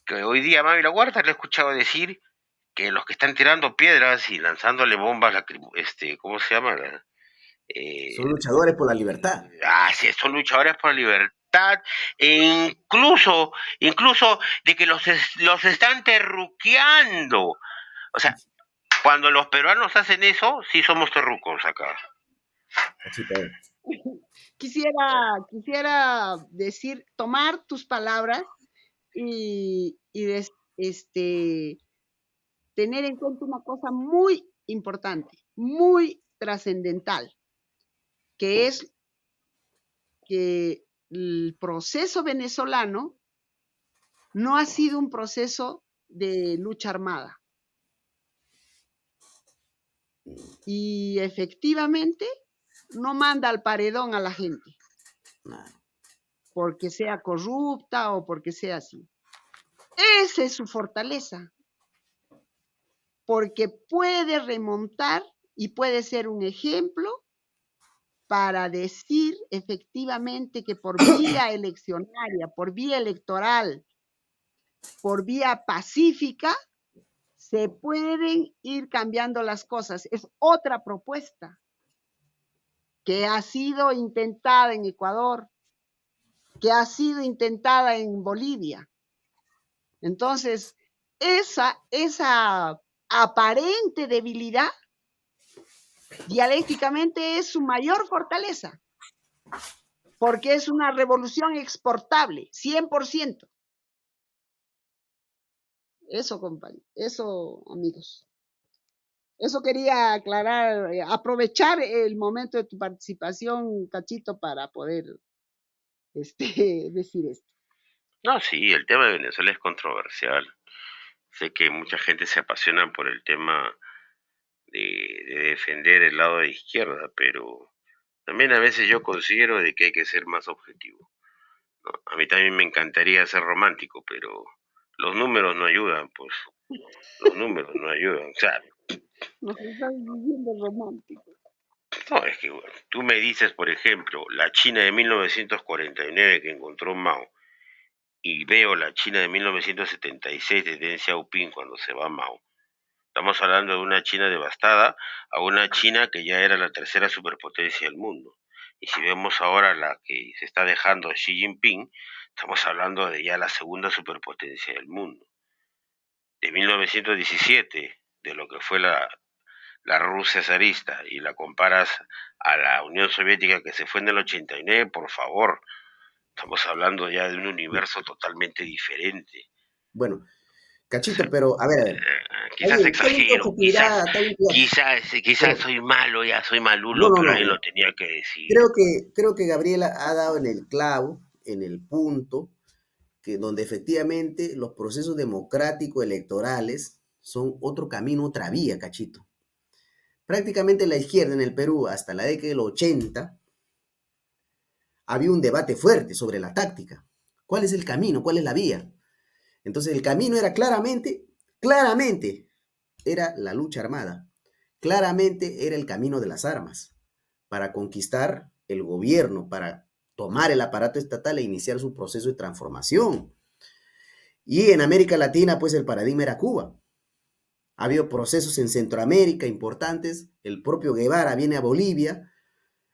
S5: que hoy día a Mavi La Huerta le he escuchado decir que los que están tirando piedras y lanzándole bombas, ¿cómo se llama?
S4: son luchadores por la libertad.
S5: Sí, son luchadores por la libertad, e incluso de que los están terruqueando. O sea, cuando los peruanos hacen eso, sí somos terrucos acá.
S4: Cachito.
S3: Quisiera decir, tomar tus palabras y tener en cuenta una cosa muy importante, muy trascendental, que es que el proceso venezolano no ha sido un proceso de lucha armada. Y efectivamente no manda al paredón a la gente, porque sea corrupta o porque sea así. Esa es su fortaleza, porque puede remontar y puede ser un ejemplo para decir efectivamente que por vía eleccionaria, por vía electoral, por vía pacífica, se pueden ir cambiando las cosas. Es otra propuesta que ha sido intentada en Ecuador, que ha sido intentada en Bolivia. Entonces, esa aparente debilidad dialécticamente es su mayor fortaleza, porque es una revolución exportable, 100%. Eso, compañeros, eso, amigos. Eso quería aclarar, aprovechar el momento de tu participación, Cachito, para poder decir esto.
S5: No, sí, el tema de Venezuela es controversial. Sé que mucha gente se apasiona por el tema de defender el lado de izquierda, pero también a veces yo considero de que hay que ser más objetivo, ¿no? A mí también me encantaría ser romántico, pero los números no ayudan, pues. Los números no ayudan. O sea,
S3: Nos están viviendo románticos.
S5: No, es que bueno, tú me dices, por ejemplo, la China de 1949 que encontró Mao, y veo la China de 1976 de Deng Xiaoping cuando se va Mao. Estamos hablando de una China devastada a una China que ya era la tercera superpotencia del mundo. Y si vemos ahora la que se está dejando Xi Jinping, estamos hablando de ya la segunda superpotencia del mundo. De 1917, de lo que fue la Rusia zarista, y la comparas a la Unión Soviética que se fue en el 89, por favor, estamos hablando ya de un universo totalmente diferente.
S4: Bueno,
S5: O sea,
S4: Cachito, pero a ver,
S5: quizás
S4: está bien tu
S5: exagero,
S4: objetividad, está bien
S5: quizás
S4: pero
S5: soy malo, ya soy
S4: no,
S5: malulo,
S4: no,
S5: pero
S4: no,
S5: alguien
S4: no.
S5: lo tenía que decir.
S4: Creo que Gabriela ha dado en el clavo, en el punto, que donde efectivamente los procesos democráticos electorales son otro camino, otra vía, Cachito. Prácticamente la izquierda en el Perú hasta la década del 80 había un debate fuerte sobre la táctica. ¿Cuál es el camino? ¿Cuál es la vía? Entonces el camino era claramente, era la lucha armada. Claramente era el camino de las armas para conquistar el gobierno, para tomar el aparato estatal e iniciar su proceso de transformación. Y en América Latina, pues el paradigma era Cuba. Ha habido procesos en Centroamérica importantes. El propio Guevara viene a Bolivia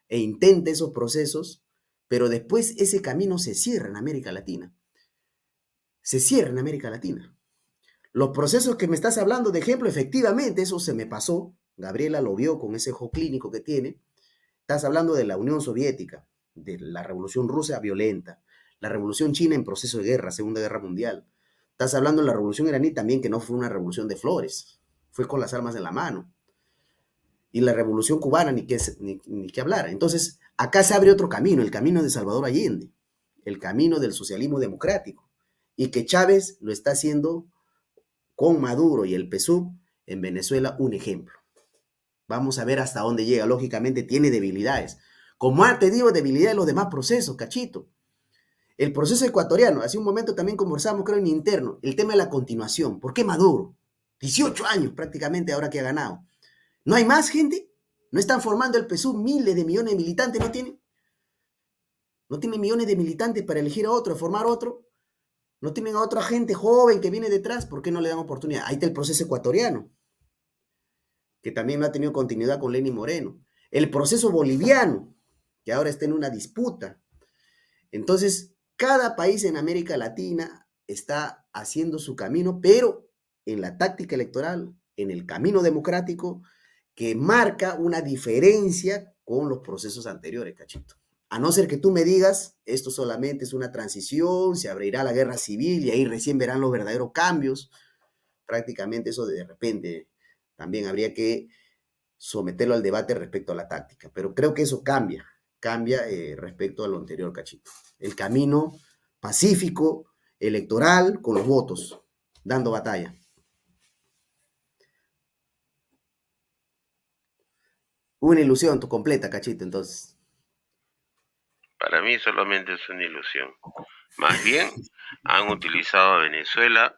S4: e intenta esos procesos, pero después ese camino se cierra en América Latina. Se cierra en América Latina. Los procesos que me estás hablando de ejemplo, efectivamente, eso se me pasó. Gabriela lo vio con ese ojo clínico que tiene. Estás hablando de la Unión Soviética, de la Revolución Rusa violenta, la Revolución China en proceso de guerra, Segunda Guerra Mundial. Estás hablando de la Revolución iraní también, que no fue una revolución de flores, fue con las armas en la mano. Y la Revolución Cubana, ni qué hablar. Entonces, acá se abre otro camino, el camino de Salvador Allende, el camino del socialismo democrático, y que Chávez lo está haciendo con Maduro y el PSUV en Venezuela un ejemplo. Vamos a ver hasta dónde llega. Lógicamente tiene debilidades. Como te digo, debilidades en los demás procesos, Cachito. El proceso ecuatoriano, hace un momento también conversamos, creo, en interno, el tema de la continuación. ¿Por qué Maduro? 18 años prácticamente ahora que ha ganado. ¿No hay más gente? ¿No están formando el PSUV miles de millones de militantes? ¿No tienen? ¿No tienen millones de militantes para elegir a otro, a formar otro? ¿No tienen a otra gente joven que viene detrás? ¿Por qué no le dan oportunidad? Ahí está el proceso ecuatoriano, que también no ha tenido continuidad con Lenín Moreno. El proceso boliviano, que ahora está en una disputa. Entonces, cada país en América Latina está haciendo su camino, pero en la táctica electoral, en el camino democrático, que marca una diferencia con los procesos anteriores, Cachito. A no ser que tú me digas, esto solamente es una transición, se abrirá la guerra civil y ahí recién verán los verdaderos cambios. Prácticamente eso de repente también habría que someterlo al debate respecto a la táctica. Pero creo que eso cambia respecto a lo anterior, Cachito. El camino pacífico, electoral, con los votos, dando batalla. Una ilusión tu completa, Cachito, entonces.
S5: Para mí solamente es una ilusión. Más bien, han utilizado a Venezuela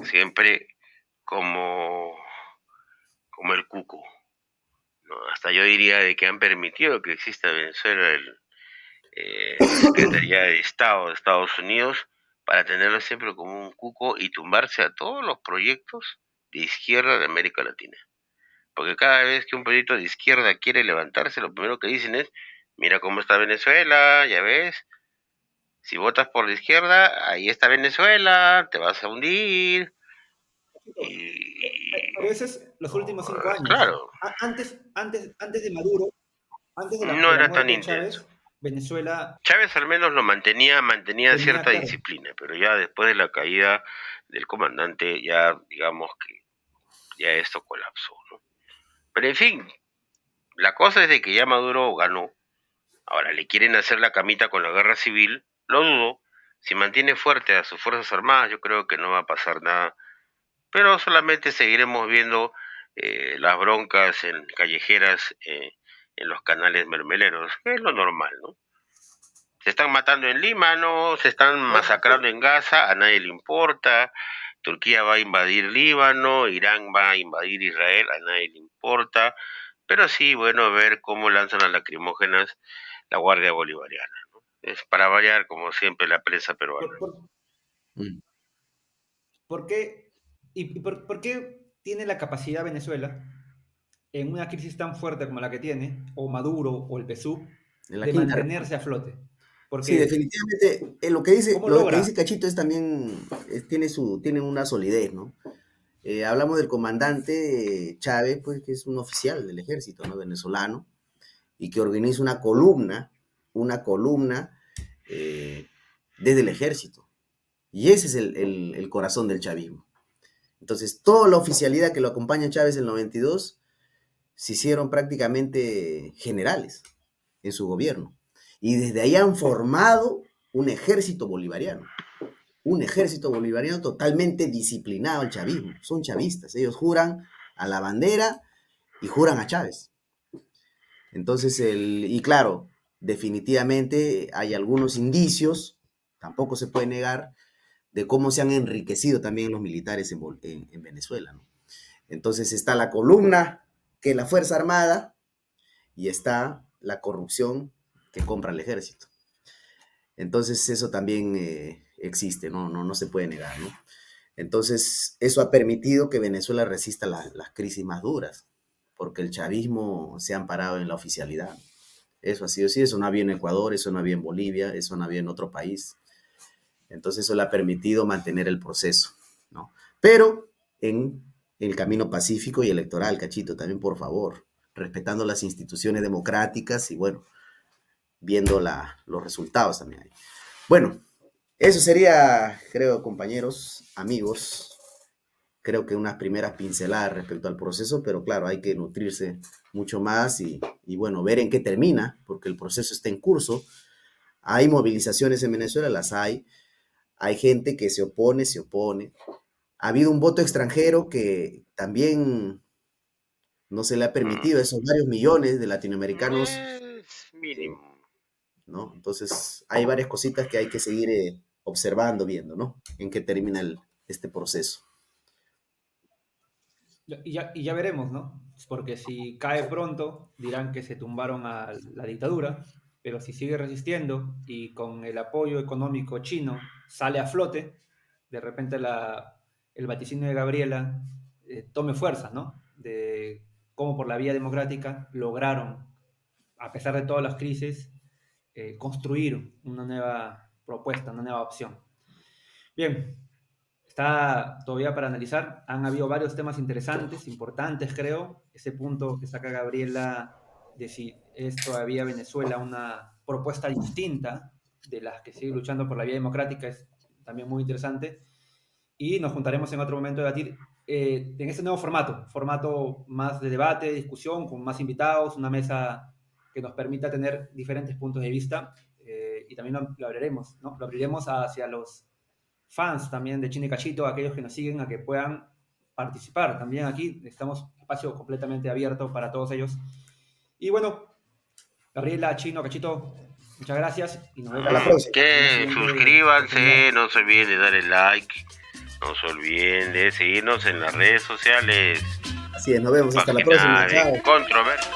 S5: siempre como el cuco, ¿no? Hasta yo diría de que han permitido que exista en Venezuela la Secretaría de Estado de Estados Unidos para tenerlo siempre como un cuco y tumbarse a todos los proyectos de izquierda de América Latina. Porque cada vez que un proyecto de izquierda quiere levantarse, lo primero que dicen es, mira cómo está Venezuela, ya ves, si votas por la izquierda, ahí está Venezuela, te vas a hundir.
S2: Pero eso es los últimos 5 años.
S5: Claro.
S2: Antes de Maduro, antes de la
S5: No era
S2: muerte
S5: tan
S2: de
S5: intenso.
S2: Chávez, Venezuela...
S5: Chávez al menos lo mantenía cierta
S2: claro,
S5: disciplina, pero ya después de la caída del comandante, ya digamos que ya esto colapsó, ¿no? Pero en fin, la cosa es de que ya Maduro ganó. Ahora le quieren hacer la camita con la guerra civil, lo dudo. Si mantiene fuerte a sus Fuerzas Armadas, yo creo que no va a pasar nada. Pero solamente seguiremos viendo las broncas callejeras en los canales mermeleros, que es lo normal, ¿no? Se están matando en Lima, ¿no? Se están masacrando en Gaza, a nadie le importa. Turquía va a invadir Líbano, Irán va a invadir Israel, a nadie le importa. Pero sí, bueno, ver cómo lanzan las lacrimógenas la Guardia Bolivariana, ¿no? Es para variar, como siempre, la prensa peruana.
S4: Mm.
S2: ¿Por qué, por qué tiene la capacidad Venezuela, en una crisis tan fuerte como la que tiene, o Maduro o el PSUV,
S4: En la
S2: de
S4: quinta región.
S2: mantenerse a flote?
S4: Sí,
S2: Porque,
S4: definitivamente,
S2: ¿cómo
S4: lo que
S2: logra?
S4: dice Cachito es también, tiene una solidez, ¿no? Hablamos del comandante Chávez, pues que es un oficial del ejército, ¿no? Venezolano, y que organiza una columna eh, desde el ejército. Y ese es el corazón del chavismo. Entonces, toda la oficialidad que lo acompaña a Chávez en el 92 se hicieron prácticamente generales en su gobierno. Y desde ahí han formado un ejército bolivariano totalmente disciplinado al chavismo. Son chavistas, ellos juran a la bandera y juran a Chávez. Entonces, y claro, definitivamente hay algunos indicios, tampoco se puede negar, de cómo se han enriquecido también los militares en Venezuela, ¿no? Entonces está la columna, que es la Fuerza Armada, y está la corrupción que compra el ejército. Entonces eso también existe, no se puede negar, ¿no? Entonces eso ha permitido que Venezuela resista las crisis más duras, porque el chavismo se ha amparado en la oficialidad. Eso ha sido así, eso no había en Ecuador, eso no había en Bolivia, eso no había en otro país. Entonces eso le ha permitido mantener el proceso, ¿no? Pero en el camino pacífico y electoral, Cachito, también por favor, respetando las instituciones democráticas y bueno, viendo los resultados también ahí. Bueno, eso sería, creo, compañeros, amigos, creo que unas primeras pinceladas respecto al proceso, pero claro, hay que nutrirse mucho más y bueno, ver en qué termina, porque el proceso está en curso. Hay movilizaciones en Venezuela, las hay gente que se opone, se opone. Ha habido un voto extranjero que también no se le ha permitido a esos varios millones de latinoamericanos,
S5: Es mínimo.
S4: ¿no? Entonces, hay varias cositas que hay que seguir observando, viendo, ¿no? En qué termina este proceso.
S2: Y ya veremos, ¿no? Porque si cae pronto, dirán que se tumbaron a la dictadura, pero si sigue resistiendo y con el apoyo económico chino sale a flote, de repente el vaticinio de Gabriela tome fuerza, ¿no? De cómo por la vía democrática lograron, a pesar de todas las crisis, construir una nueva propuesta, una nueva opción. Bien, está todavía para analizar. Han habido varios temas interesantes, importantes, creo. Ese punto que saca Gabriela de si es todavía Venezuela una propuesta distinta de las que sigue luchando por la vía democrática es también muy interesante. Y nos juntaremos en otro momento a debatir en este nuevo formato más de debate, discusión, con más invitados, una mesa que nos permita tener diferentes puntos de vista y también lo abriremos, ¿no? Lo abriremos hacia los fans también de Chino y Cachito, aquellos que nos siguen, a que puedan participar. También aquí estamos espacio completamente abierto para todos ellos. Y bueno, Gabriela, Chino, Cachito, muchas gracias y nos vemos.
S4: A la próxima.
S5: Que suscríbanse, no se olviden de dar el like, no se olviden de seguirnos en las redes sociales.
S4: Así es, nos vemos hasta la próxima. Chao.
S5: Controversia.